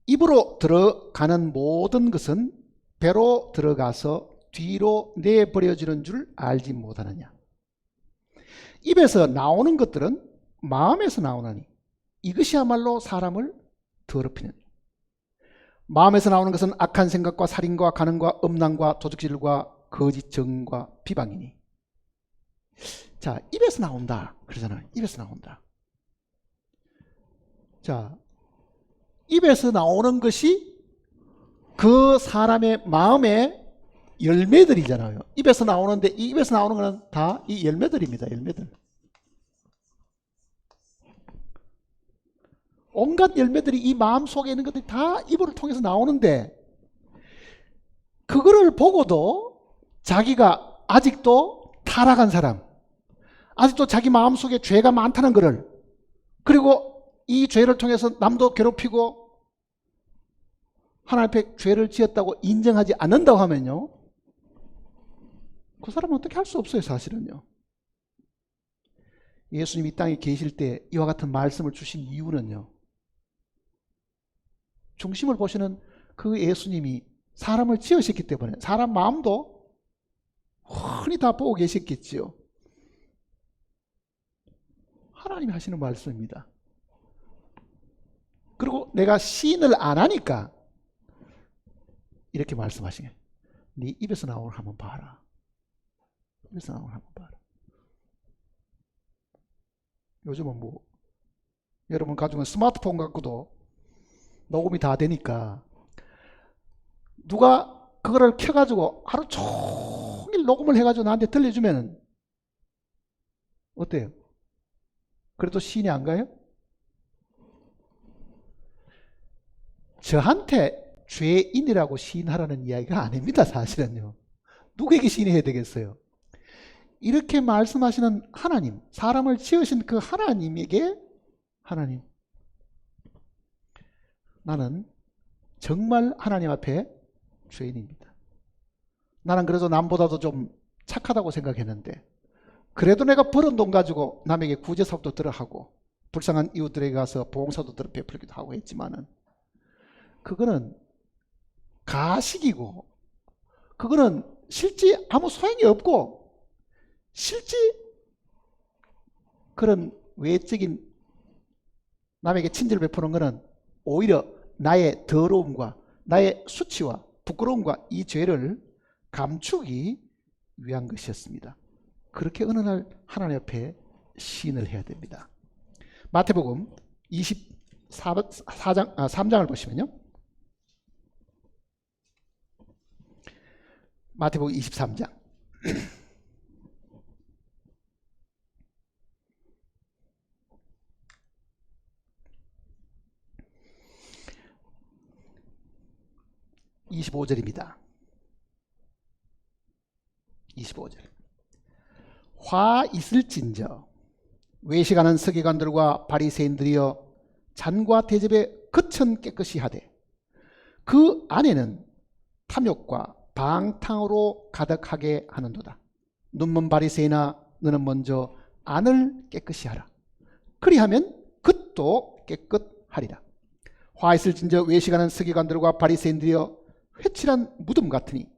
Speaker 1: 입으로 들어가는 모든 것은 배로 들어가서 뒤로 내버려지는 줄 알지 못하느냐. 입에서 나오는 것들은 마음에서 나오나니 이것이야말로 사람을 더럽히느니. 마음에서 나오는 것은 악한 생각과 살인과 간음과 음란과 도둑질과 거짓 정과 비방이니. 자, 입에서 나온다 그러잖아요. 입에서 나온다. 자, 입에서 나오는 것이 그 사람의 마음의 열매들이잖아요. 입에서 나오는데 이 입에서 나오는 것은 다 이 열매들입니다. 열매들. 온갖 열매들이 이 마음 속에 있는 것들이 다 입을 통해서 나오는데, 그거를 보고도 자기가 아직도 타락한 사람, 아직도 자기 마음 속에 죄가 많다는 것을, 그리고 이 죄를 통해서 남도 괴롭히고 하나님 앞에 죄를 지었다고 인정하지 않는다고 하면요, 그 사람은 어떻게 할 수 없어요. 사실은요. 예수님이 이 땅에 계실 때 이와 같은 말씀을 주신 이유는요, 중심을 보시는 그 예수님이 사람을 지으셨기 때문에 사람 마음도 훤히 다 보고 계셨겠지요. 하나님이 하시는 말씀입니다. 그리고 내가 시인을 안 하니까 이렇게 말씀하시네. 네 입에서 나오는 걸 한번 봐라. 입에서 나오는 걸 한번 봐라. 요즘은 뭐 여러분 가지고 스마트폰 갖고도 녹음이 다 되니까 누가 그거를 켜가지고 하루 종일 녹음을 해가지고 나한테 들려주면 어때요? 그래도 시인이 안 가요? 저한테 죄인이라고 시인하라는 이야기가 아닙니다. 사실은요. 누구에게 시인해야 되겠어요? 이렇게 말씀하시는 하나님, 사람을 지으신 그 하나님에게, 하나님, 나는 정말 하나님 앞에 죄인입니다. 나는 그래도 남보다도 좀 착하다고 생각했는데, 그래도 내가 벌은 돈 가지고 남에게 구제사업도 들어하고 불쌍한 이웃들에게 가서 봉사도 들어 베풀기도 하고 했지만은, 그거는 가식이고, 그거는 실제 아무 소용이 없고, 실제 그런 외적인 남에게 친절을 베푸는 것은 오히려 나의 더러움과 나의 수치와 부끄러움과 이 죄를 감추기 위한 것이었습니다. 그렇게 어느 날 하나님 앞에 시인을 해야 됩니다. 마태복음 3장을 보시면요. 마태복음 23장. (25절입니다) 25절. 화 있을진저 외식하는 서기관들과 바리새인들이여 잔과 대접에 거천 깨끗이 하되 그 안에는 탐욕과 방탕으로 가득하게 하는도다. 눈먼 바리새인아, 너는 먼저 안을 깨끗이 하라. 그리하면 겉도 깨끗하리라. 화 있을진저 외식하는 서기관들과 바리새인들이여 회칠한 무덤 같으니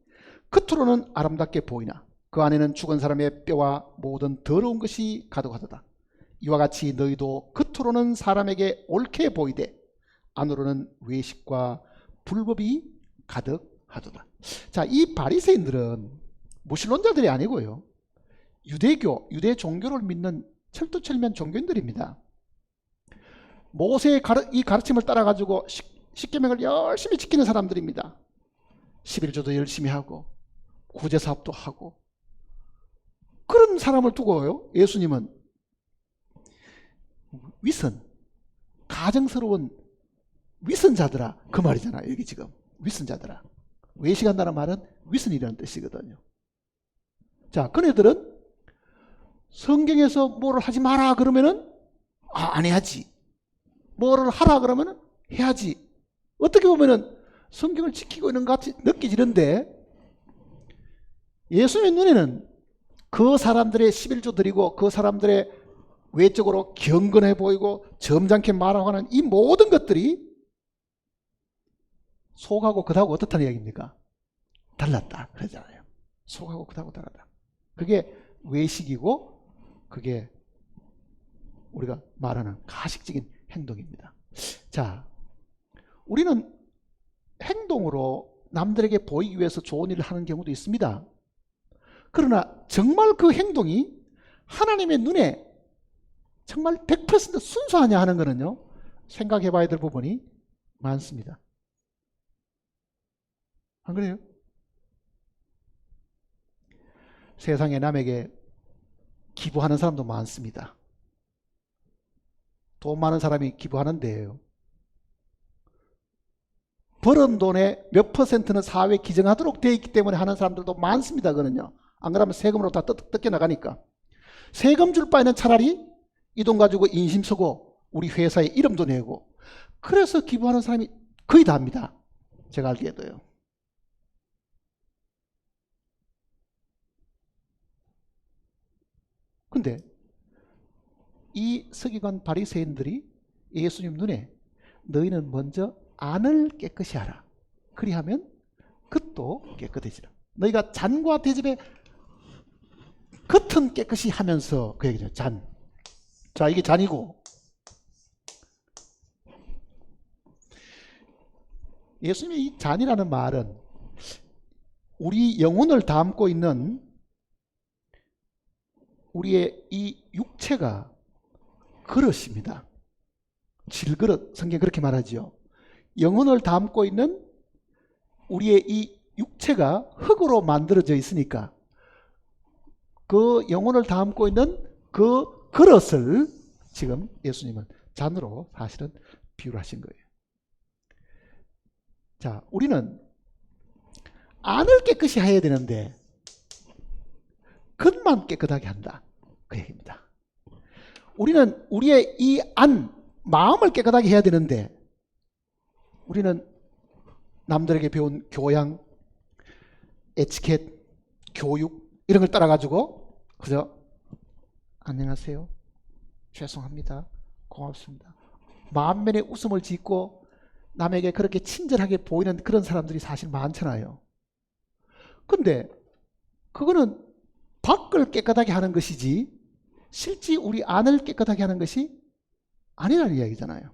Speaker 1: 겉으로는 아름답게 보이나 그 안에는 죽은 사람의 뼈와 모든 더러운 것이 가득하도다. 이와 같이 너희도 겉으로는 사람에게 옳게 보이되 안으로는 외식과 불법이 가득하도다. 자, 이 바리새인들은 무신론자들이 아니고요, 유대 종교를 믿는 철두철미한 종교인들입니다. 모세의 이 가르침을 따라 가지고 십계명을 열심히 지키는 사람들입니다. 11조도 열심히 하고 구제사업도 하고. 그런 사람을 두고요, 예수님은 위선, 가정스러운 위선자들아, 그 말이잖아요. 여기 지금 위선자들아. 외식한다는 말은 위선이라는 뜻이거든요. 자, 그네들은 성경에서 뭐를 하지 마라 그러면은 안 해야지. 뭐를 하라 그러면은 해야지. 어떻게 보면은 성경을 지키고 있는 것 같이 느껴지는데, 예수님의 눈에는 그 사람들의 11조 드리고 그 사람들의 외적으로 경건해 보이고 점잖게 말하고 하는 이 모든 것들이 속하고 겉하고 어떻다는 이야기입니까? 달랐다 그러잖아요. 속하고 겉하고 다르다. 그게 외식이고 그게 우리가 말하는 가식적인 행동입니다. 자, 우리는 행동으로 남들에게 보이기 위해서 좋은 일을 하는 경우도 있습니다. 그러나 정말 그 행동이 하나님의 눈에 정말 100% 순수하냐 하는 거는요, 생각해 봐야 될 부분이 많습니다. 안 그래요? 세상에 남에게 기부하는 사람도 많습니다. 돈 많은 사람이 기부하는데요, 벌은 돈의 몇 퍼센트는 사회에 기증하도록 되어 있기 때문에 하는 사람들도 많습니다. 그거는요. 안 그러면 세금으로 다 뜯겨나가니까. 세금 줄 바에는 차라리 이 돈 가지고 인심 쓰고 우리 회사에 이름도 내고, 그래서 기부하는 사람이 거의 다 합니다. 제가 알기에도요. 근데 이 서기관 바리새인들이 예수님 눈에 너희는 먼저 안을 깨끗이 하라. 그리하면 겉도 깨끗해지라. 너희가 잔과 대접의 겉은 깨끗이 하면서, 그 얘기죠. 잔. 자, 이게 잔이고, 예수님의 이 잔이라는 말은 우리 영혼을 담고 있는 우리의 이 육체가 그릇입니다. 질그릇, 성경 그렇게 말하죠. 영혼을 담고 있는 우리의 이 육체가 흙으로 만들어져 있으니까 그 영혼을 담고 있는 그 그릇을 지금 예수님은 잔으로 사실은 비유를 하신 거예요. 자, 우리는 안을 깨끗이 해야 되는데 겉만 깨끗하게 한다, 그 얘기입니다. 우리는 우리의 이 안, 마음을 깨끗하게 해야 되는데 우리는 남들에게 배운 교양, 에티켓, 교육 이런 걸 따라가지고 그저 안녕하세요, 죄송합니다, 고맙습니다, 만면에 웃음을 짓고 남에게 그렇게 친절하게 보이는 그런 사람들이 사실 많잖아요. 근데 그거는 밖을 깨끗하게 하는 것이지 실제 우리 안을 깨끗하게 하는 것이 아니라는 이야기잖아요.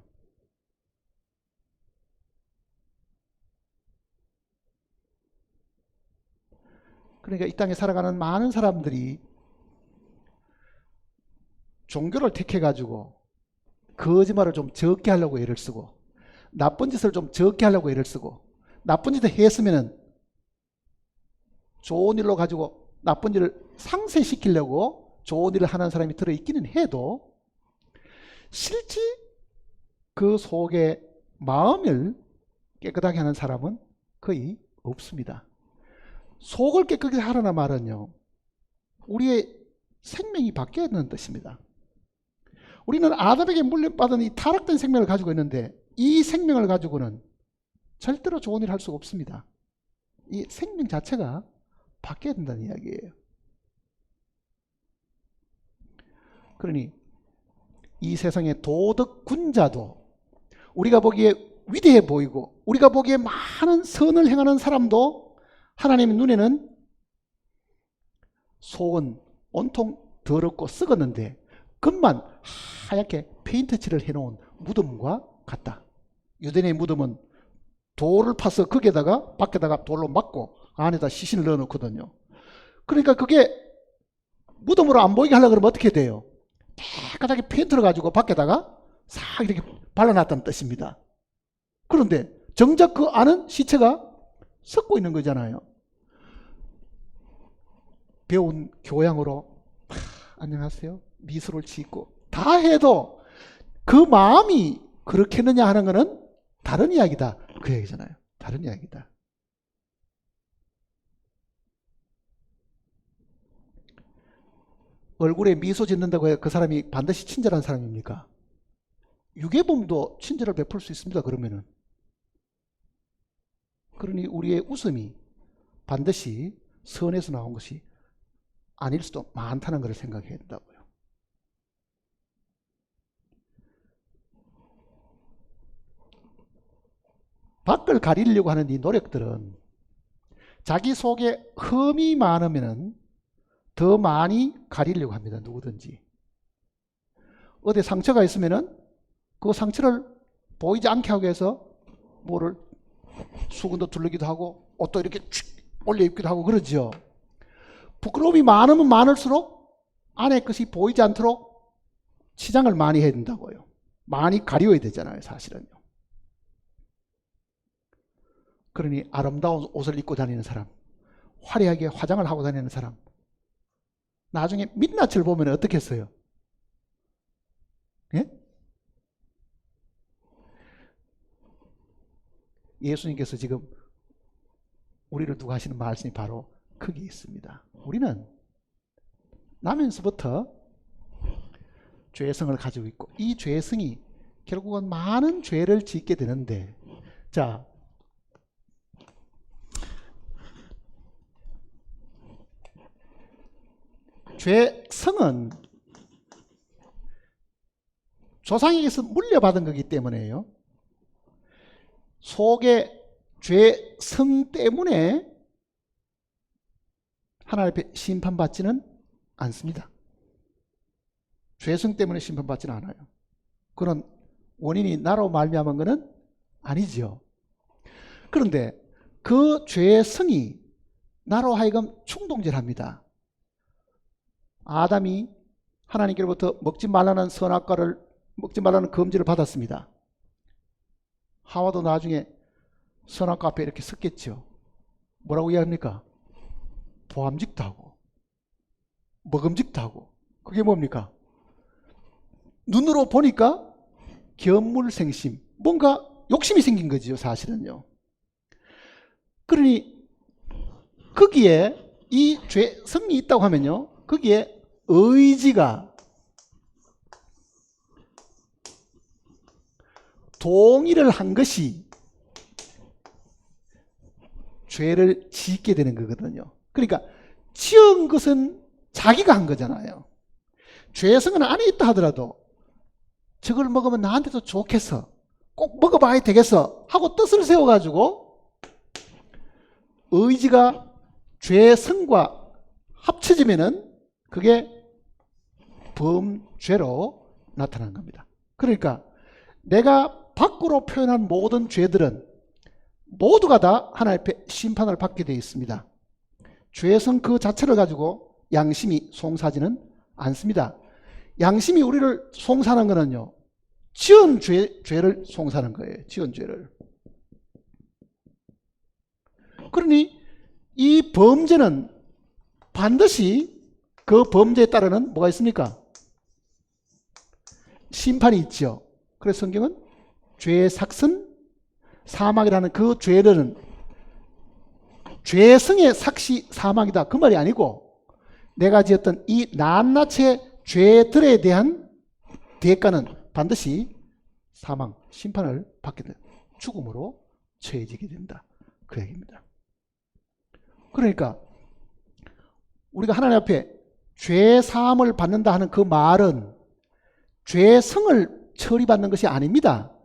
Speaker 1: 그러니까 이 땅에 살아가는 많은 사람들이 종교를 택해가지고 거짓말을 좀 적게 하려고 애를 쓰고 나쁜 짓을 좀 적게 하려고 애를 쓰고, 나쁜 짓을 했으면은 좋은 일로 가지고 나쁜 일을 상쇄시키려고 좋은 일을 하는 사람이 들어있기는 해도 실제 그 속에 마음을 깨끗하게 하는 사람은 거의 없습니다. 속을 깨끗하게 하라는 말은요, 우리의 생명이 바뀌어야 되는 뜻입니다. 우리는 아담에게 물려받은 이 타락된 생명을 가지고 있는데 이 생명을 가지고는 절대로 좋은 일을 할 수가 없습니다. 이 생명 자체가 바뀌어야 된다는 이야기예요. 그러니 이 세상의 도덕군자도 우리가 보기에 위대해 보이고 우리가 보기에 많은 선을 행하는 사람도 하나님의 눈에는 속은 온통 더럽고 썩었는데 겉만 하얗게 페인트칠을 해놓은 무덤과 같다. 유대인의 무덤은 돌을 파서 거기에다가 밖에다가 돌로 막고 안에다 시신을 넣어놓거든요. 그러니까 그게 무덤으로 안 보이게 하려고 그러면 어떻게 돼요? 깨끗하게 페인트를 가지고 밖에다가 싹 이렇게 발라놨다는 뜻입니다. 그런데 정작 그 안은 시체가 썩고 있는 거잖아요. 배운 교양으로 안녕하세요, 미소를 짓고 다 해도 그 마음이 그렇겠느냐 하는 것은 다른 이야기다. 그 얘기잖아요. 다른 이야기다. 얼굴에 미소 짓는다고 해서 그 사람이 반드시 친절한 사람입니까? 유괴범도 친절을 베풀 수 있습니다. 그러면은. 그러니 우리의 웃음이 반드시 선에서 나온 것이 아닐 수도 많다는 것을 생각해야 된다고요. 밖을 가리려고 하는 이 노력들은 자기 속에 흠이 많으면 더 많이 가리려고 합니다. 누구든지. 어디 상처가 있으면은 그 상처를 보이지 않게 하기 위해서 뭐를 수건도 두르기도 하고 옷도 이렇게 올려 입기도 하고 그러죠. 부끄러움이 많으면 많을수록 안에 것이 보이지 않도록 치장을 많이 해야 된다고요. 많이 가려야 되잖아요, 사실은요. 그러니 아름다운 옷을 입고 다니는 사람, 화려하게 화장을 하고 다니는 사람, 나중에 민낯을 보면 어떻게 했어요? 예? 예수님께서 지금 우리를 두고 하시는 말씀이 바로 거기에 있습니다. 우리는 나면서부터 죄성을 가지고 있고 이 죄성이 결국은 많은 죄를 짓게 되는데, 자, 죄성은 조상에게서 물려받은 거기 때문에요. 속에 죄성 때문에 하나님 앞에 심판받지는 않습니다. 죄성 때문에 심판받지는 않아요. 그런 원인이 나로 말미암은 것은 아니죠. 그런데 그 죄성이 나로 하여금 충동질합니다. 아담이 하나님께로부터 먹지 말라는 선악과를 먹지 말라는 금지를 받았습니다. 하와도 나중에 선악과 앞에 이렇게 섰겠죠. 뭐라고 이야기합니까? 보암직도 하고 먹음직도 하고. 그게 뭡니까? 눈으로 보니까 견물생심, 뭔가 욕심이 생긴 거지요, 사실은요. 그러니 거기에 이 죄성이 있다고 하면요, 거기에 의지가 동의를 한 것이 죄를 짓게 되는 거거든요. 그러니까 지은 것은 자기가 한 거잖아요. 죄성은 안에 있다 하더라도 저걸 먹으면 나한테도 좋겠어, 꼭 먹어봐야 되겠어 하고 뜻을 세워가지고 의지가 죄성과 합쳐지면은 그게 범죄로 나타난 겁니다. 그러니까 내가 밖으로 표현한 모든 죄들은 모두가 다 하나님 앞에 심판을 받게 되어 있습니다. 죄성 그 자체를 가지고 양심이 송사하지는 않습니다. 양심이 우리를 송사하는 거는요, 지은 죄를 송사하는 거예요. 지은 죄를. 그러니 이 범죄는 반드시 그 범죄에 따르는 뭐가 있습니까? 심판이 있죠. 그래서 성경은 죄의 삭은 사망이라는 그 죄는 죄성의 삭시 사망이다, 그 말이 아니고 내가 지었던 이 낱낱의 죄들에 대한 대가는 반드시 사망, 심판을 받게 된다. 죽음으로 처해지게 된다, 그 얘기입니다. 그러니까 우리가 하나님 앞에 죄 사함을 받는다 하는 그 말은 죄성을 처리받는 것이 아닙니다.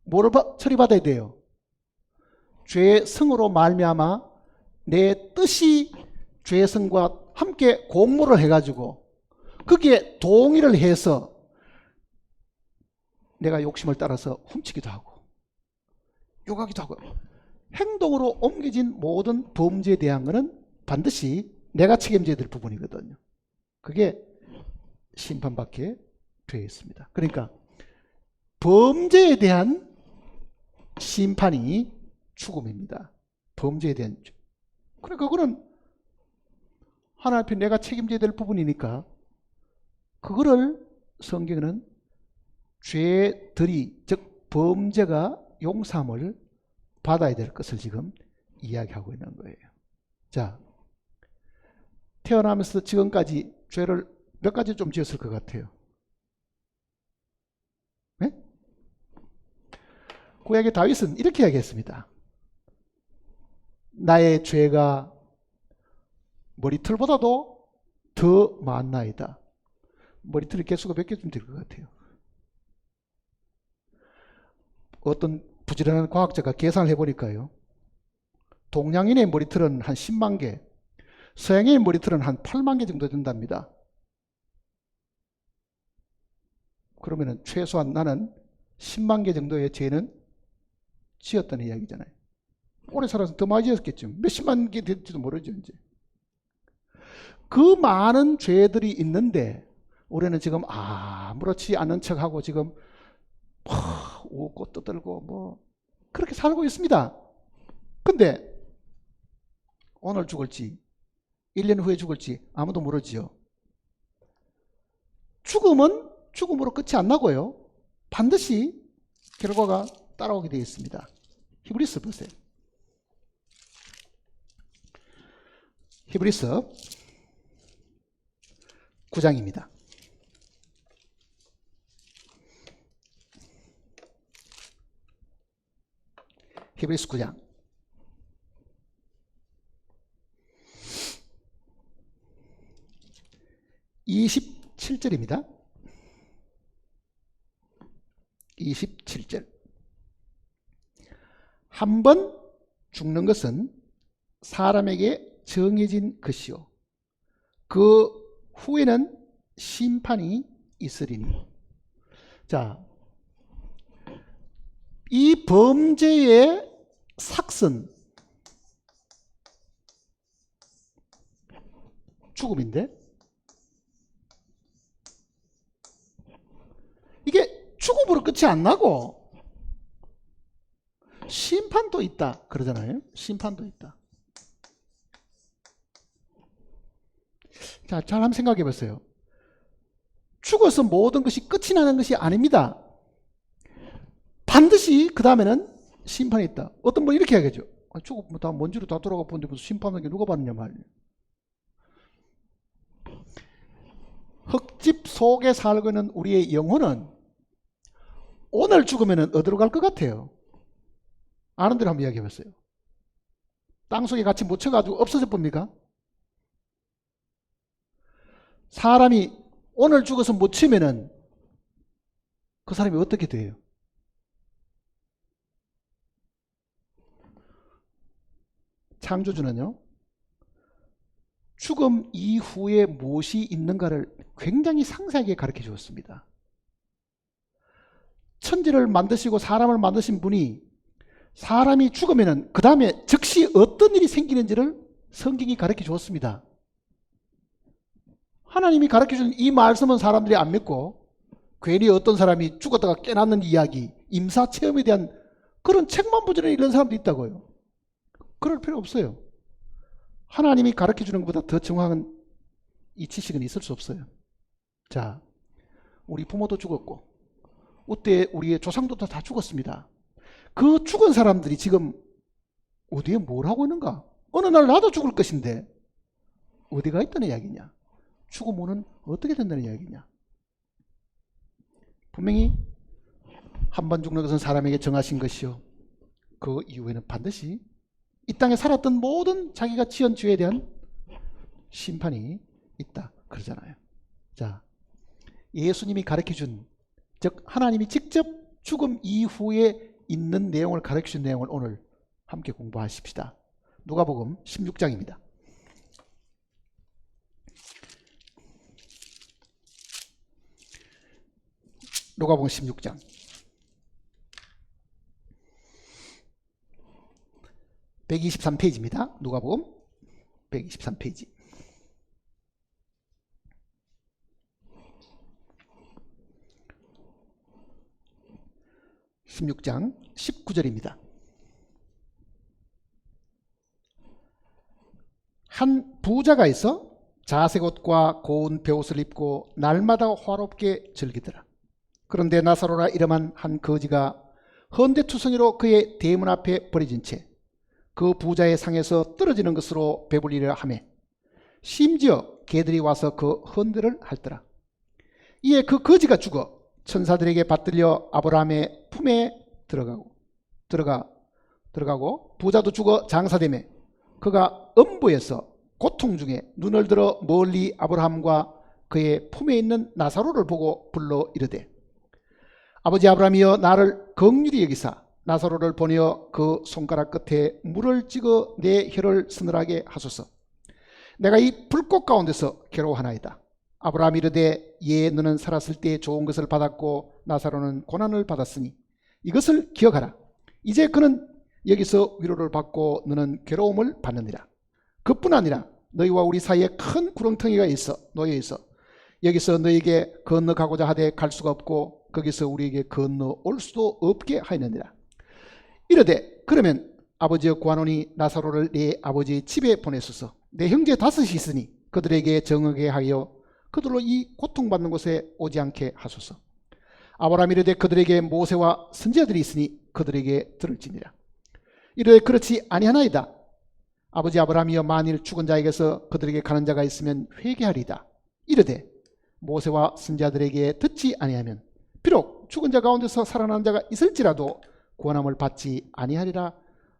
Speaker 1: 뭐를 처리받아야 돼요? 죄성으로 말미암아 내 뜻이 죄성과 함께 공모를 해가지고 거기에 동의를 해서 내가 욕심을 따라서 훔치기도 하고 욕하기도 하고 행동으로 옮겨진 모든 범죄에 대한 것은 반드시 내가 책임져야 될 부분이거든요. 그게 심판받게 되어 있습니다. 그러니까 범죄에 대한 심판이 죽음입니다. 범죄에 대한. 그러니까 그거는 하나님 앞에 내가 책임져야 될 부분이니까 그거를 성경은 죄들이, 즉 범죄가 용서함을 받아야 될 것을 지금 이야기하고 있는 거예요. 자, 태어나면서 지금까지 죄를 몇 가지 좀 지었을 것 같아요. 네? 구약의 다윗은 이렇게 이야기했습니다. 나의 죄가 머리털보다도 더 많나이다. 머리털의 개수가 몇 개쯤 될 것 같아요. 어떤 부지런한 과학자가 계산을 해보니까요, 동양인의 머리털은 한 10만 개, 서양인의 머리털은 한 8만 개 정도 된답니다. 그러면은 최소한 나는 10만 개 정도의 죄는 지었다는 이야기잖아요. 오래 살아서 더 많이 지었겠죠. 몇십만 개 될지도 모르죠, 이제. 그 많은 죄들이 있는데 우리는 지금 아무렇지 않은 척하고 지금 웃고 떠들고 뭐 그렇게 살고 있습니다. 근데 오늘 죽을지 1년 후에 죽을지 아무도 모르지요. 죽음은 죽음으로 끝이 안 나고요, 반드시 결과가 따라오게 되어 있습니다. 히브리서 보세요. 히브리서 9장입니다. 히브리서 9장 27절입니다. 27절. 한 번 죽는 것은 사람에게 정해진 것이요 그 후에는 심판이 있으리니. 자, 이 범죄의 삭선, 죽음인데 이게 죽음으로 끝이 안 나고 심판도 있다 그러잖아요. 심판도 있다. 자, 잘 한번 생각해 보세요. 죽어서 모든 것이 끝이 나는 것이 아닙니다. 반드시 그 다음에는 심판이 있다. 어떤 분이 이렇게 이야기하죠. 죽으면 다 먼지로 다 돌아가 보는데 무슨 심판하는 게 누가 받느냐 말이에요. 흙집 속에 살고 있는 우리의 영혼은 오늘 죽으면 어디로 갈 것 같아요? 아는 대로 한번 이야기해 봤어요. 땅속에 같이 묻혀가지고 없어져 봅니까? 사람이 오늘 죽어서 묻히면은 그 사람이 어떻게 돼요? 창조주는요, 죽음 이후에 무엇이 있는가를 굉장히 상세하게 가르쳐 주었습니다. 천지를 만드시고 사람을 만드신 분이 사람이 죽으면은 그 다음에 즉시 어떤 일이 생기는지를 성경이 가르쳐 주었습니다. 하나님이 가르쳐 준 이 말씀은 사람들이 안 믿고 괜히 어떤 사람이 죽었다가 깨닫는 이야기, 임사 체험에 대한 그런 책만 보지는 이런 사람도 있다고요. 그럴 필요 없어요. 하나님이 가르쳐 주는 것보다 더 정확한 이 지식은 있을 수 없어요. 자, 우리 부모도 죽었고 그때 우리의 조상도 다 죽었습니다. 그 죽은 사람들이 지금 어디에 뭘 하고 있는가? 어느 날 나도 죽을 것인데 어디가 있다는 이야기냐? 죽음 후는 어떻게 된다는 이야기냐? 분명히 한 번 죽는 것은 사람에게 정하신 것이요 그 이후에는 반드시 이 땅에 살았던 모든 자기가 지은 죄에 대한 심판이 있다 그러잖아요. 자, 예수님이 가르쳐준, 즉 하나님이 직접 죽음 이후에 있는 내용을 가르쳐준 내용을 오늘 함께 공부하십시다. 누가복음 16장입니다. 누가복음 16장 123페이지입니다. 누가복음 123페이지. (16장) 19절입니다. 한 부자가 있어 자색 옷과 고운 베옷을 입고 날마다 화롭게 즐기더라. 그런데 나사로라 이름한 한 거지가 헌데투성이로 그의 대문 앞에 버려진 채 그 부자의 상에서 떨어지는 것으로 배불리려 하매 심지어 개들이 와서 그 헌대를 핥더라. 이에 그 거지가 죽어 천사들에게 받들려 아브라함의 품에 들어가고 부자도 죽어 장사되매 그가 음부에서 고통 중에 눈을 들어 멀리 아브라함과 그의 품에 있는 나사로를 보고 불러 이르되 아버지 아브라함이여 나를 긍휼히 여기사 나사로를 보내어 그 손가락 끝에 물을 찍어 내 혀를 서늘하게 하소서. 내가 이 불꽃 가운데서 괴로워하나이다. 아브라함이 이르되 예 너는 살았을 때 좋은 것을 받았고 나사로는 고난을 받았으니 이것을 기억하라. 이제 그는 여기서 위로를 받고 너는 괴로움을 받느니라. 그뿐 아니라 너희와 우리 사이에 큰 구렁텅이가 놓여 있어 여기서 너희에게 건너가고자 하되 갈 수가 없고 거기서 우리에게 건너올 수도 없게 하였느니라. 이르되 그러면 아버지여 구하노니 나사로를 내 아버지의 집에 보내소서. 내 형제 5이 있으니 그들에게 정하게 하여 그들로 이 고통받는 곳에 오지 않게 하소서. 아브라함이 이르되 그들에게 모세와 선지자들이 있으니 그들에게 들을지니라. 이르되 그렇지 아니하나이다. 아버지 아브라함이여 만일 죽은 자에게서 그들에게 가는 자가 있으면 회개하리이다. 이르되 모세와 선지자들에게 듣지 아니하면 비록 죽은 자 가운데서 살아난 자가 있을지라도 구원함을 받지 아니하리라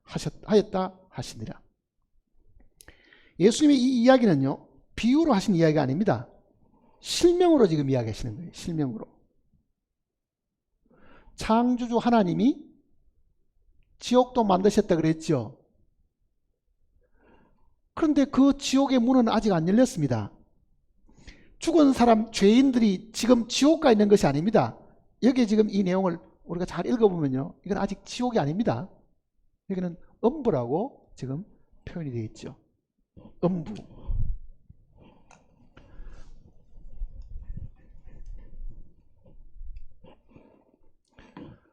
Speaker 1: 하였다 하시니라. 예수님의 이 이야기는요 비유로 하신 이야기가 아닙니다. 실명으로 지금 이야기하시는 거예요. 실명으로. 창조주 하나님이 지옥도 만드셨다 그랬죠. 그런데 그 지옥의 문은 아직 안 열렸습니다. 죽은 사람 죄인들이 지금 지옥 가 있는 것이 아닙니다. 여기에 지금 이 내용을 우리가 잘 읽어보면요 이건 아직 지옥이 아닙니다. 여기는 음부라고 지금 표현이 되어 있죠. 음부.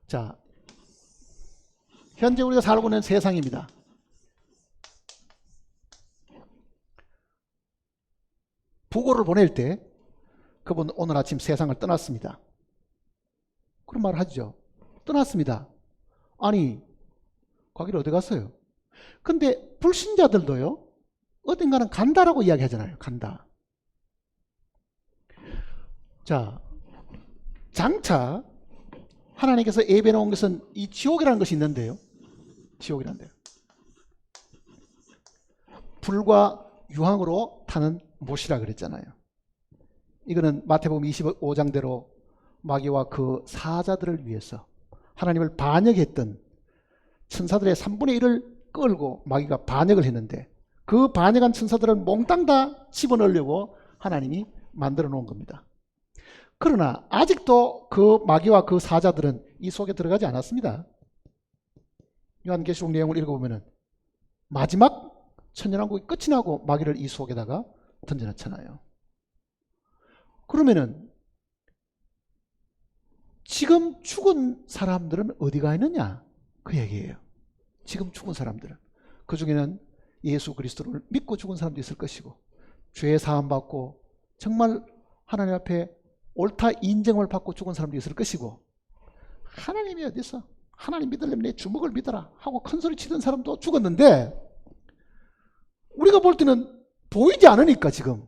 Speaker 1: 자, 현재 우리가 살고 있는 세상입니다. 부고를 보낼 때 그분 오늘 아침 세상을 떠났습니다. 그런 말을 하죠. 떠났습니다. 아니 가기를 어디 갔어요? 근데 불신자들도요 어딘가는 간다라고 이야기하잖아요. 간다. 자, 장차 하나님께서 예배 놓은 것은 이 지옥이라는 것이 있는데요. 지옥이라는 데요. 불과 유황으로 타는 못이라 그랬잖아요. 이거는 마태복음 25장대로 마귀와 그 사자들을 위해서 하나님을 반역했던 천사들의 3분의 1을 끌고 마귀가 반역을 했는데 그 반역한 천사들을 몽땅 다 집어넣으려고 하나님이 만들어 놓은 겁니다. 그러나 아직도 그 마귀와 그 사자들은 이 속에 들어가지 않았습니다. 요한계시록 내용을 읽어보면 마지막 천년왕국이 끝이 나고 마귀를 이 속에다가 던져놓잖아요. 그러면은 지금 죽은 사람들은 어디가 있느냐 그 얘기예요. 지금 죽은 사람들은 그 중에는 예수 그리스도를 믿고 죽은 사람도 있을 것이고 죄 사함 받고 정말 하나님 앞에 옳다 인정을 받고 죽은 사람도 있을 것이고 하나님이 어디서 하나님 믿으려면 내 주먹을 믿어라 하고 큰 소리 치던 사람도 죽었는데 우리가 볼 때는 보이지 않으니까 지금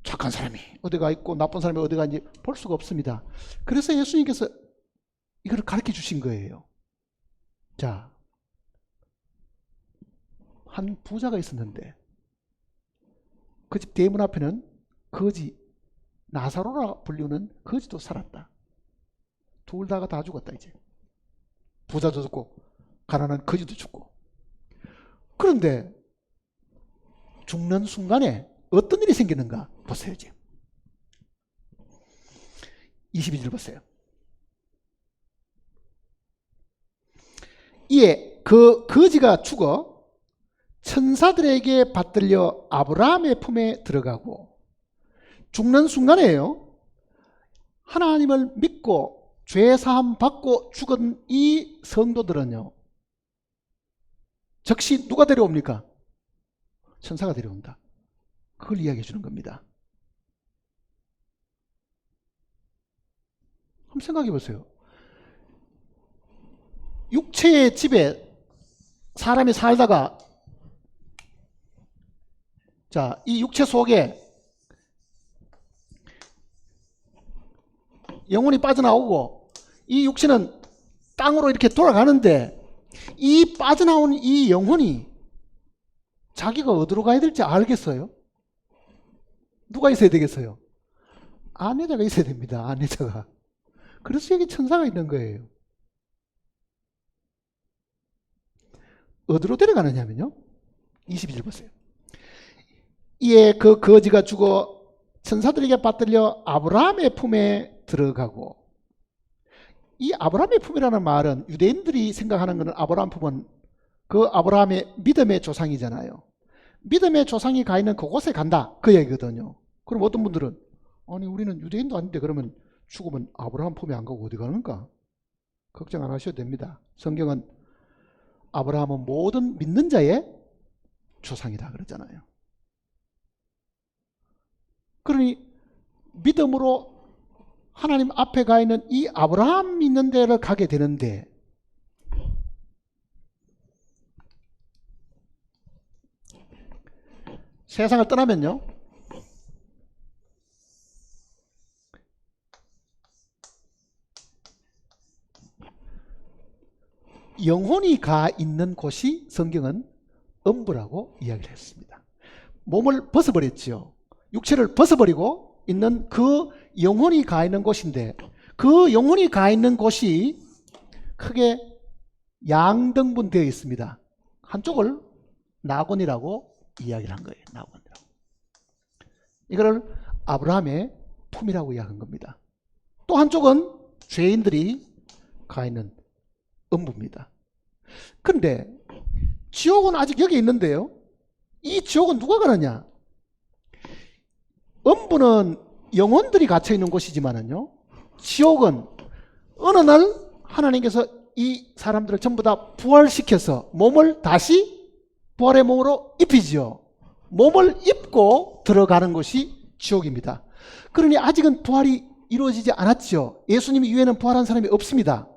Speaker 1: 착한 사람이 어디가 있고 나쁜 사람이 어디가 있는지 볼 수가 없습니다. 그래서 예수님께서 이걸 가르쳐 주신 거예요. 자, 한 부자가 있었는데 그 집 대문 앞에는 거지 나사로라 불리는 거지도 살았다. 둘 다가 다 죽었다. 이제 부자도 죽고 가난한 거지도 죽고. 그런데 죽는 순간에 어떤 일이 생기는가 보세요. 이제 22절 보세요. 이에 그 거지가 죽어 천사들에게 받들려 아브라함의 품에 들어가고 죽는 순간에요. 하나님을 믿고 죄 사함 받고 죽은 이 성도들은요. 즉시 누가 데려옵니까? 천사가 데려온다. 그걸 이야기해 주는 겁니다. 한번 생각해 보세요. 육체의 집에 사람이 살다가 자, 이 육체 속에 영혼이 빠져나오고 이 육체는 땅으로 이렇게 돌아가는데 이 빠져나온 이 영혼이 자기가 어디로 가야 될지 알겠어요? 누가 있어야 되겠어요? 아내자가 있어야 됩니다. 아내자가. 그래서 여기 천사가 있는 거예요. 어디로 데려가느냐면요. 22절 보세요. 이에 그 거지가 죽어 천사들에게 받들려 아브라함의 품에 들어가고, 이 아브라함의 품이라는 말은 유대인들이 생각하는 것은 아브라함 품은 그 아브라함의 믿음의 조상이잖아요. 믿음의 조상이 가 있는 그곳에 간다, 그 얘기거든요. 그럼 어떤 분들은 아니 우리는 유대인도 아닌데 그러면 죽으면 아브라함 품에 안 가고 어디 가는가? 걱정 안 하셔도 됩니다. 성경은 아브라함은 모든 믿는 자의 조상이다 그러잖아요. 그러니 믿음으로 하나님 앞에 가 있는 이 아브라함 있는 데를 가게 되는데, 세상을 떠나면요, 영혼이 가 있는 곳이 성경은 음부라고 이야기를 했습니다. 몸을 벗어버렸지요. 육체를 벗어버리고 있는 그 영혼이 가 있는 곳인데, 그 영혼이 가 있는 곳이 크게 양등분 되어 있습니다. 한쪽을 낙원이라고 이야기를 한 거예요. 낙원이라고. 이거를 아브라함의 품이라고 이야기한 겁니다. 또 한쪽은 죄인들이 가 있는 음부입니다. 그런데 지옥은 아직 여기 있는데요, 이 지옥은 누가 가느냐? 음부는 영혼들이 갇혀 있는 곳이지만은요, 지옥은 어느 날 하나님께서 이 사람들을 전부 다 부활시켜서 몸을 다시 부활의 몸으로 입히지요. 몸을 입고 들어가는 것이 지옥입니다. 그러니 아직은 부활이 이루어지지 않았죠. 예수님 이외에는 부활한 사람이 없습니다.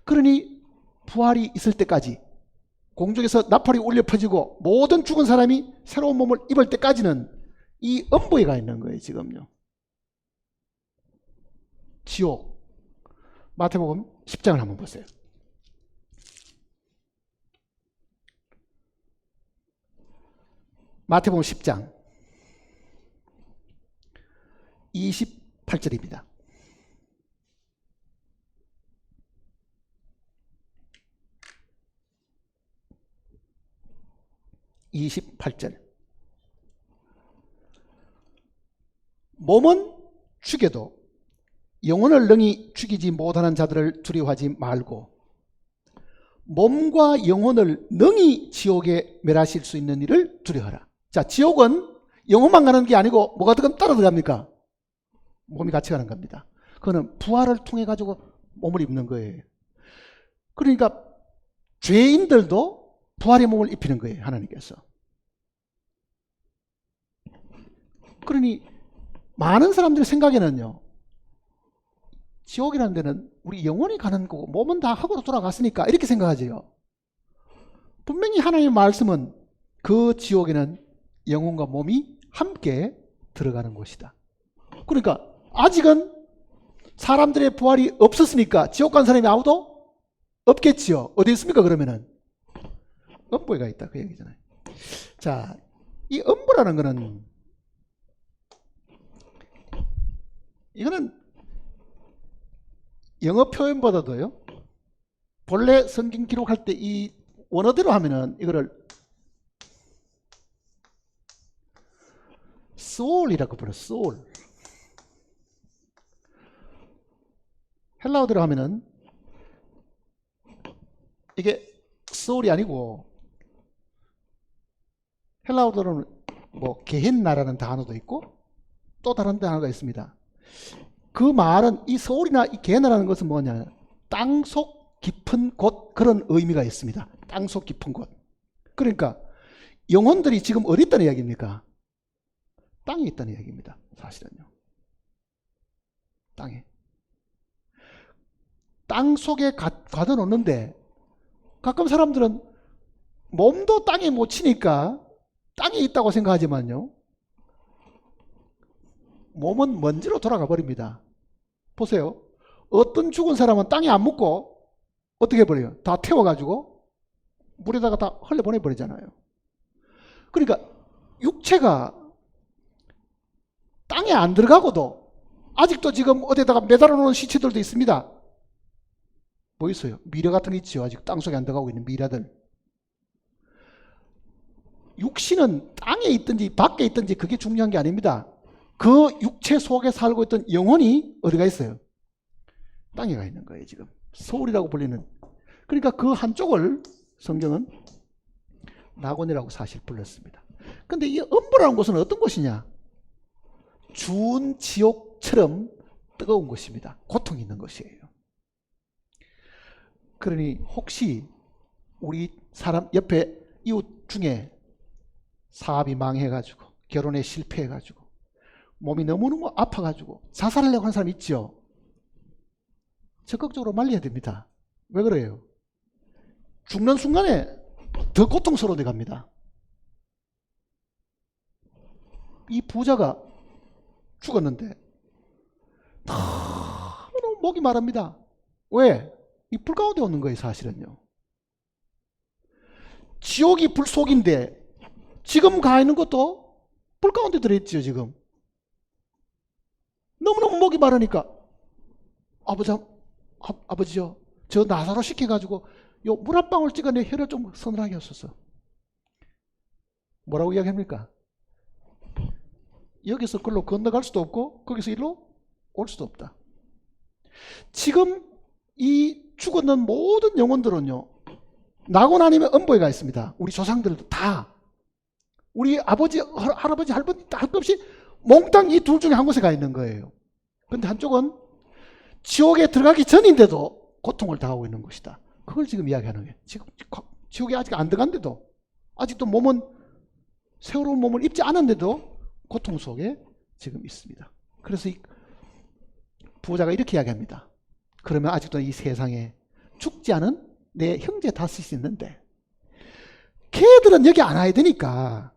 Speaker 1: 그러니 부활이 있을 때까지, 공중에서 나팔이 울려 퍼지고 모든 죽은 사람이 새로운 몸을 입을 때까지는 이 음부에 가 있는 거예요. 지금요. 지옥. 마태복음 10장을 한번 보세요. 마태복음 10장 28절입니다. 몸은 죽여도 영혼을 능히 죽이지 못하는 자들을 두려워하지 말고 몸과 영혼을 능히 지옥에 멸하실 수 있는 일을 두려워하라. 자, 지옥은 영혼만 가는 게 아니고 뭐가 따라 들어갑니까? 몸이 같이 가는 겁니다. 그거는 부활을 통해 가지고 몸을 입는 거예요. 그러니까 죄인들도 부활의 몸을 입히는 거예요, 하나님께서. 그러니 많은 사람들의 생각에는요, 지옥이라는 데는 우리 영혼이 가는 거고 몸은 다 흙으로 돌아갔으니까 이렇게 생각하지요. 분명히 하나님의 말씀은 그 지옥에는 영혼과 몸이 함께 들어가는 곳이다. 그러니까 아직은 사람들의 부활이 없었으니까 지옥 간 사람이 아무도 없겠지요. 어디 있습니까? 그러면은 음부에 가 있다, 그 얘기잖아요. 자, 이 음부라는 거는, 이거는 영어 표현보다도요, 본래 성경 기록할 때 이 원어대로 하면은 이거를 soul이라고 불러요. soul. 헬라어대로 하면은 이게 soul이 아니고, 헬라어대로는 뭐 게헨나라는 단어도 있고 또 다른 단어가 있습니다. 그 말은, 이 소울이나 이 게헨나라는 것은 뭐냐, 땅속 깊은 곳, 그런 의미가 있습니다. 땅속 깊은 곳. 그러니까 영혼들이 지금 어디 있다는 이야기입니까? 땅에 있다는 이야기입니다. 사실은요. 땅에 땅 속에 가둬놓는데 가끔 사람들은 몸도 땅에 못 치니까 땅에 있다고 생각하지만요, 몸은 먼지로 돌아가 버립니다. 보세요. 어떤 죽은 사람은 땅에 안 묻고 어떻게 해버려요? 다 태워가지고 물에다가 다 흘려보내버리잖아요. 그러니까 육체가 땅에 안 들어가고도 아직도 지금 어디다가 매달아 놓은 시체들도 있습니다. 뭐 있어요? 미라 같은 게 있죠. 아직 땅속에 안 들어가고 있는 미라들. 육신은 땅에 있든지 밖에 있든지 그게 중요한 게 아닙니다. 그 육체 속에 살고 있던 영혼이 어디가 있어요? 땅에 가 있는 거예요. 지금 소울이라고 불리는. 그러니까 그 한쪽을 성경은 낙원이라고 사실 불렀습니다. 근데 이 음부라는 곳은 어떤 곳이냐? 준 지옥처럼 뜨거운 곳입니다. 고통이 있는 것이에요. 그러니 혹시 우리 사람 옆에 이웃 중에 사업이 망해가지고 결혼에 실패해가지고 몸이 너무너무 아파가지고 자살하려고 하는 사람 있죠? 적극적으로 말려야 됩니다. 왜 그래요? 죽는 순간에 더 고통스러워 갑니다. 이 부자가 죽었는데 너무 목이 마릅니다. 왜? 이 불 가운데 오는 거예요. 사실은요. 지옥이 불 속인데 지금 가 있는 것도 불 가운데 들어있지요. 지금 너무너무 목이 마르니까 아버지요, 저 나사로 시켜가지고 요 물 한 방울 찍어 내 혀를 좀 서늘하게 하소서. 뭐라고 이야기합니까? 여기서 글로 건너갈 수도 없고 거기서 일로 올 수도 없다. 지금 이 죽었는 모든 영혼들은요, 낙원 아니면 음부에 가 있습니다. 우리 조상들도 다, 우리 아버지, 할아버지, 할머니 다 할 것 없이 몽땅 이 둘 중에 한 곳에 가 있는 거예요. 그런데 한쪽은 지옥에 들어가기 전인데도 고통을 당하고 있는 것이다. 그걸 지금 이야기하는 거예요. 지금 지옥에 아직 안 들어간데도, 아직도 몸은, 새로운 몸을 입지 않았는데도 고통 속에 지금 있습니다. 그래서 이 부자가 이렇게 이야기합니다. 그러면 아직도 이 세상에 죽지 않은 내 형제 다섯이 있는데 걔들은 여기 안 와야 되니까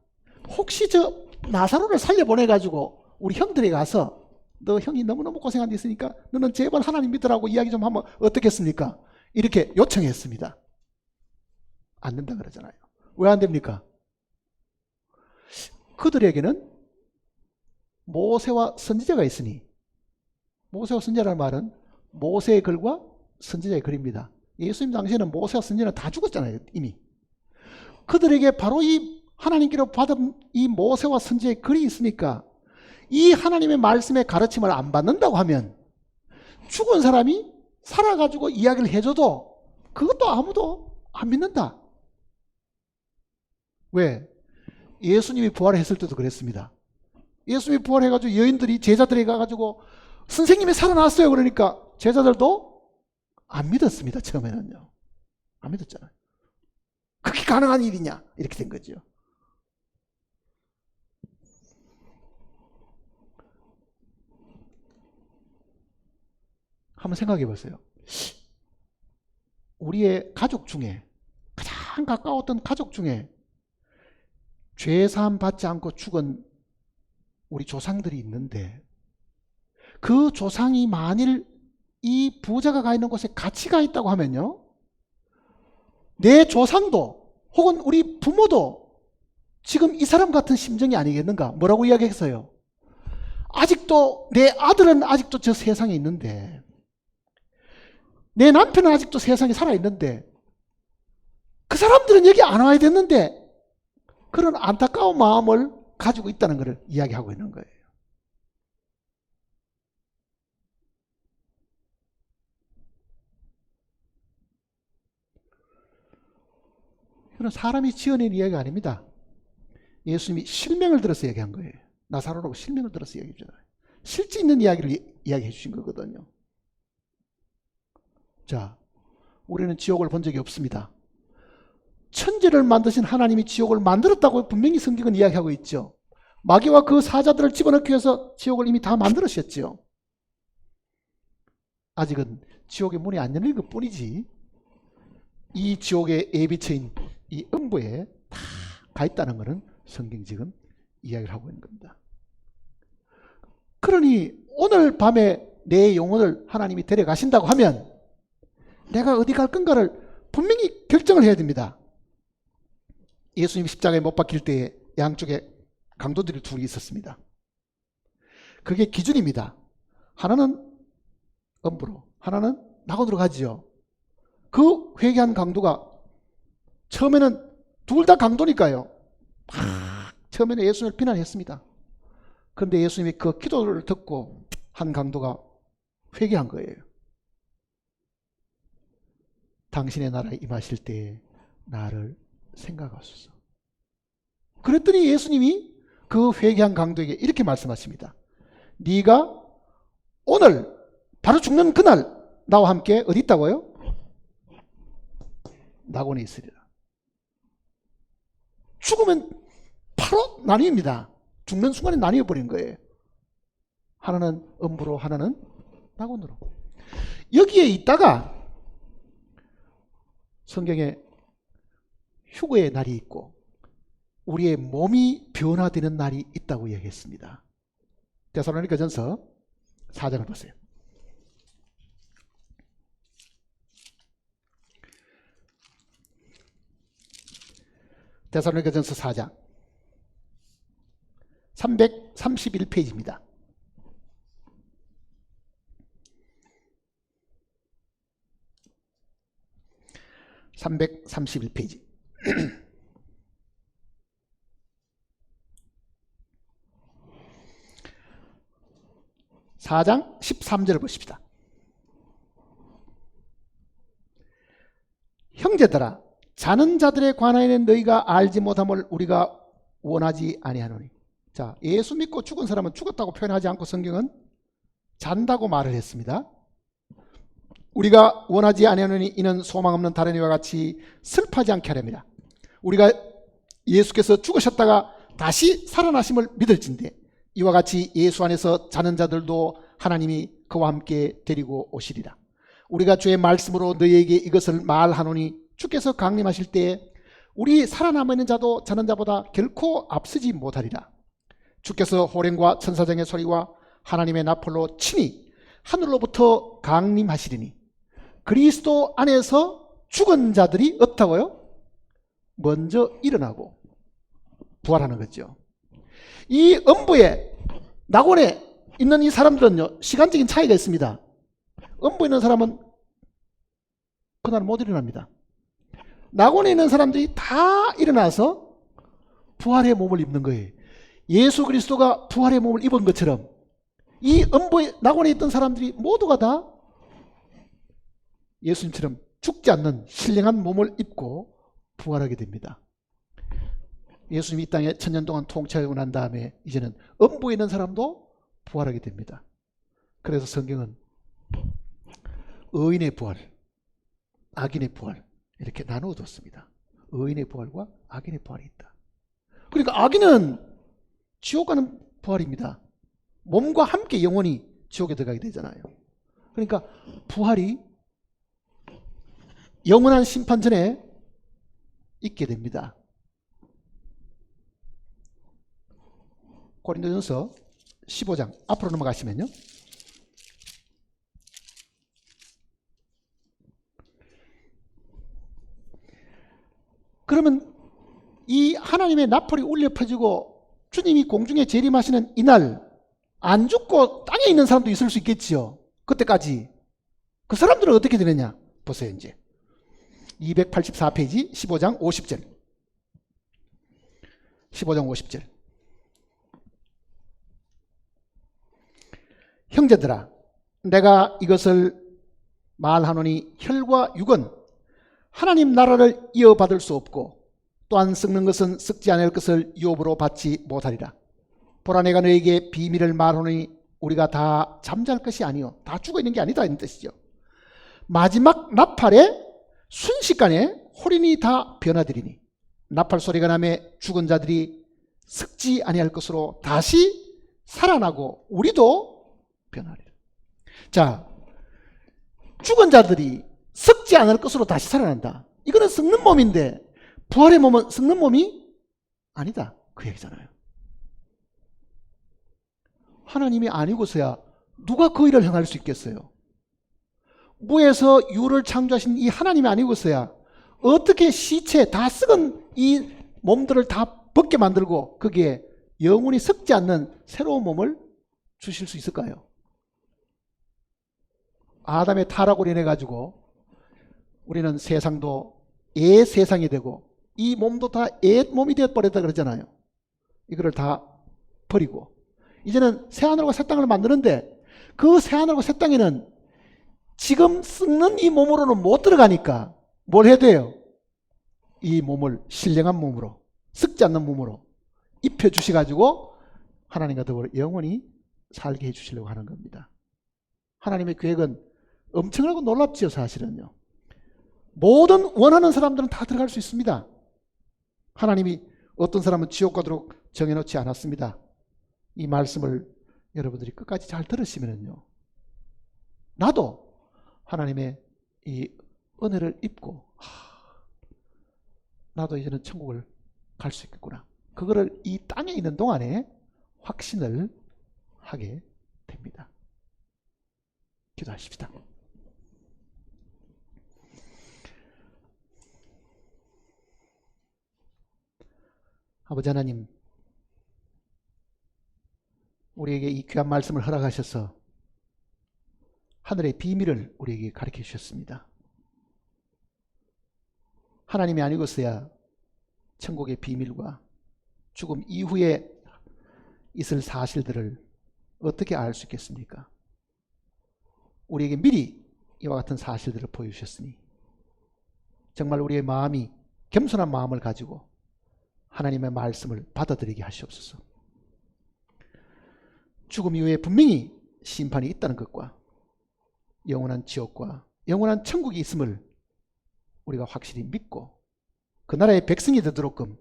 Speaker 1: 혹시 저 나사로를 살려보내가지고 우리 형들에 가서 너 형이 너무너무 고생한 데 있으니까 너는 제발 하나님 믿으라고 이야기 좀 하면 어떻겠습니까? 이렇게 요청했습니다. 안 된다 그러잖아요. 왜 안 됩니까? 그들에게는 모세와 선지자가 있으니, 모세와 선지자라는 말은 모세의 글과 선지자의 글입니다. 예수님 당시에는 모세와 선지자는 다 죽었잖아요. 이미. 그들에게 바로 이 하나님께로 받은 이 모세와 선지자의 글이 있으니까 이 하나님의 말씀의 가르침을 안 받는다고 하면 죽은 사람이 살아가지고 이야기를 해줘도 그것도 아무도 안 믿는다. 왜? 예수님이 부활했을 때도 그랬습니다. 예수님이 부활해가지고 여인들이 제자들이 가가지고 선생님이 살아났어요. 그러니까 제자들도 안 믿었습니다. 처음에는요. 안 믿었잖아요. 그게 가능한 일이냐? 이렇게 된 거죠. 한번 생각해 보세요. 우리의 가족 중에 가장 가까웠던 가족 중에 죄사함 받지 않고 죽은 우리 조상들이 있는데 그 조상이 만일 이 부자가 가 있는 곳에 같이 가 있다고 하면요, 내 조상도 혹은 우리 부모도 지금 이 사람 같은 심정이 아니겠는가? 뭐라고 이야기했어요? 아직도 내 아들은 아직도 저 세상에 있는데, 내 남편은 아직도 세상에 살아있는데 그 사람들은 여기 안 와야 됐는데, 그런 안타까운 마음을 가지고 있다는 것을 이야기하고 있는 거예요. 이건 사람이 지어낸 이야기가 아닙니다. 예수님이 실명을 들어서 얘기한 거예요. 나사로라고 실명을 들어서 얘기했잖아요. 실제 있는 이야기를 이야기해 주신 거거든요. 자, 우리는 지옥을 본 적이 없습니다. 천지를 만드신 하나님이 지옥을 만들었다고 분명히 성경은 이야기하고 있죠. 마귀와 그 사자들을 집어넣기 위해서 지옥을 이미 다 만들으셨죠. 아직은 지옥의 문이 안 열린 것 뿐이지 이 지옥의 예비처인 이 음부에 다 가 있다는 것은 성경이 지금 이야기를 하고 있는 겁니다. 그러니 오늘 밤에 내 영혼을 하나님이 데려가신다고 하면 내가 어디 갈 건가를 분명히 결정을 해야 됩니다. 예수님이 십자가에 못 박힐 때에 양쪽에 강도들이 둘이 있었습니다. 그게 기준입니다. 하나는 음부로, 하나는 낙원으로 가지요. 그 회개한 강도가 처음에는 둘 다 강도니까요. 처음에는 예수님을 비난했습니다. 그런데 예수님이 그 기도를 듣고 한 강도가 회개한 거예요. 당신의 나라에 임하실 때에 나를 생각하소서. 그랬더니 예수님이 그 회개한 강도에게 이렇게 말씀하십니다. 네가 오늘 바로 죽는 그날 나와 함께 어디 있다고요? 낙원에 있으리라. 죽으면 바로 나뉩니다. 죽는 순간에 나뉘어버린 거예요. 하나는 음부로 하나는 낙원으로. 여기에 있다가 성경에 휴거의 날이 있고 우리의 몸이 변화되는 날이 있다고 얘기했습니다. 데살로니가전서 4장을 보세요. 데살로니가전서 4장 331페이지입니다. (331페이지) 4장 13절을 보십시다. 형제들아 자는 자들에 관하여는 너희가 알지 못함을 우리가 원하지 아니하노니. 자, 예수 믿고 죽은 사람은 죽었다고 표현하지 않고 성경은 잔다고 말을 했습니다. 우리가 원하지 아니하노니 이는 소망 없는 다른 이와 같이 슬퍼하지 않게 하렵니다. 우리가 예수께서 죽으셨다가 다시 살아나심을 믿을진대 이와 같이 예수 안에서 자는 자들도 하나님이 그와 함께 데리고 오시리라. 우리가 주의 말씀으로 너희에게 이것을 말하노니 주께서 강림하실 때에 우리 살아남아있는 자도 자는 자보다 결코 앞서지 못하리라. 주께서 호령과 천사장의 소리와 하나님의 나팔로 친히 하늘로부터 강림하시리니 그리스도 안에서 죽은 자들이 어떻다고요? 먼저 일어나고 부활하는 거죠. 이 음부에 낙원에 있는 이 사람들은요 시간적인 차이가 있습니다. 음부에 있는 사람은 그날 못 일어납니다. 낙원에 있는 사람들이 다 일어나서 부활의 몸을 입는 거예요. 예수 그리스도가 부활의 몸을 입은 것처럼 이 음부에 낙원에 있던 사람들이 모두가 다 예수님처럼 죽지 않는 신령한 몸을 입고 부활하게 됩니다. 예수님이 이 땅에 천년 동안 통치하고 난 다음에 이제는 음부에 있는 사람도 부활하게 됩니다. 그래서 성경은 의인의 부활, 악인의 부활 이렇게 나누어 뒀습니다. 의인의 부활과 악인의 부활이 있다. 그러니까 악인은 지옥 가는 부활입니다. 몸과 함께 영원히 지옥에 들어가게 되잖아요. 그러니까 부활이 영원한 심판 전에 있게 됩니다. 고린도전서 15장 앞으로 넘어가시면요. 그러면 이 하나님의 나팔이 울려 퍼지고 주님이 공중에 재림하시는 이날 안 죽고 땅에 있는 사람도 있을 수 있겠지요. 그때까지 그 사람들은 어떻게 되느냐 보세요. 이제 284페이지 15장 50절 15장 50절 형제들아 내가 이것을 말하노니 혈과 육은 하나님 나라를 이어받을 수 없고 또한 썩는 것은 썩지 않을 것을 유업으로 받지 못하리라. 보라 내가 너에게 비밀을 말하노니 우리가 다 잠잘 것이 아니요 다 죽어있는 게 아니다 이런 뜻이죠. 마지막 나팔에 순식간에 홀인이 다 변화되리니 나팔 소리가 나매 죽은 자들이 썩지 아니할 것으로 다시 살아나고 우리도 변하리라. 자, 죽은 자들이 썩지 않을 것으로 다시 살아난다. 이거는 썩는 몸인데 부활의 몸은 썩는 몸이 아니다. 그 얘기잖아요. 하나님이 아니고서야 누가 그 일을 행할 수 있겠어요? 무에서 유를 창조하신 이 하나님이 아니고서야 어떻게 시체 다 썩은 이 몸들을 다 벗게 만들고 거기에 영원히 썩지 않는 새로운 몸을 주실 수 있을까요? 아담의 타락으로 인해 가지고 우리는 세상도 애 세상이 되고 이 몸도 다 애 몸이 되어버렸다 그러잖아요. 이거를 다 버리고 이제는 새하늘과 새 땅을 만드는데 그 새하늘과 새 땅에는 지금 썩는 이 몸으로는 못 들어가니까 뭘 해야 돼요? 이 몸을 신령한 몸으로 썩지 않는 몸으로 입혀주셔가지고 하나님과 더불어 영원히 살게 해주시려고 하는 겁니다. 하나님의 계획은 엄청나고 놀랍지요. 사실은요. 모든 원하는 사람들은 다 들어갈 수 있습니다. 하나님이 어떤 사람은 지옥 가도록 정해놓지 않았습니다. 이 말씀을 여러분들이 끝까지 잘 들으시면요, 나도 하나님의 이 은혜를 입고 나도 이제는 천국을 갈 수 있겠구나, 그거를 이 땅에 있는 동안에 확신을 하게 됩니다. 기도하십시다. 아버지 하나님, 우리에게 이 귀한 말씀을 허락하셔서 하늘의 비밀을 우리에게 가르쳐 주셨습니다. 하나님이 아니고서야 천국의 비밀과 죽음 이후에 있을 사실들을 어떻게 알 수 있겠습니까? 우리에게 미리 이와 같은 사실들을 보여주셨으니 정말 우리의 마음이 겸손한 마음을 가지고 하나님의 말씀을 받아들이게 하시옵소서. 죽음 이후에 분명히 심판이 있다는 것과 영원한 지옥과 영원한 천국이 있음을 우리가 확실히 믿고 그 나라의 백성이 되도록끔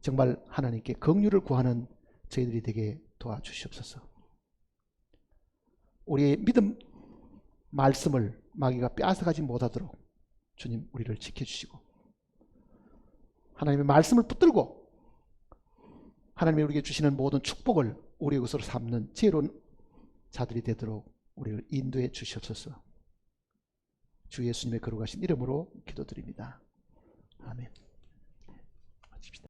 Speaker 1: 정말 하나님께 긍휼을 구하는 저희들이 되게 도와주시옵소서. 우리의 믿음 말씀을 마귀가 빼앗아가지 못하도록 주님 우리를 지켜주시고 하나님의 말씀을 붙들고 하나님이 우리에게 주시는 모든 축복을 우리의 것으로 삼는 지혜로운 자들이 되도록 우리를 인도해 주시옵소서. 주 예수님의 거룩하신 이름으로 기도드립니다. 아멘.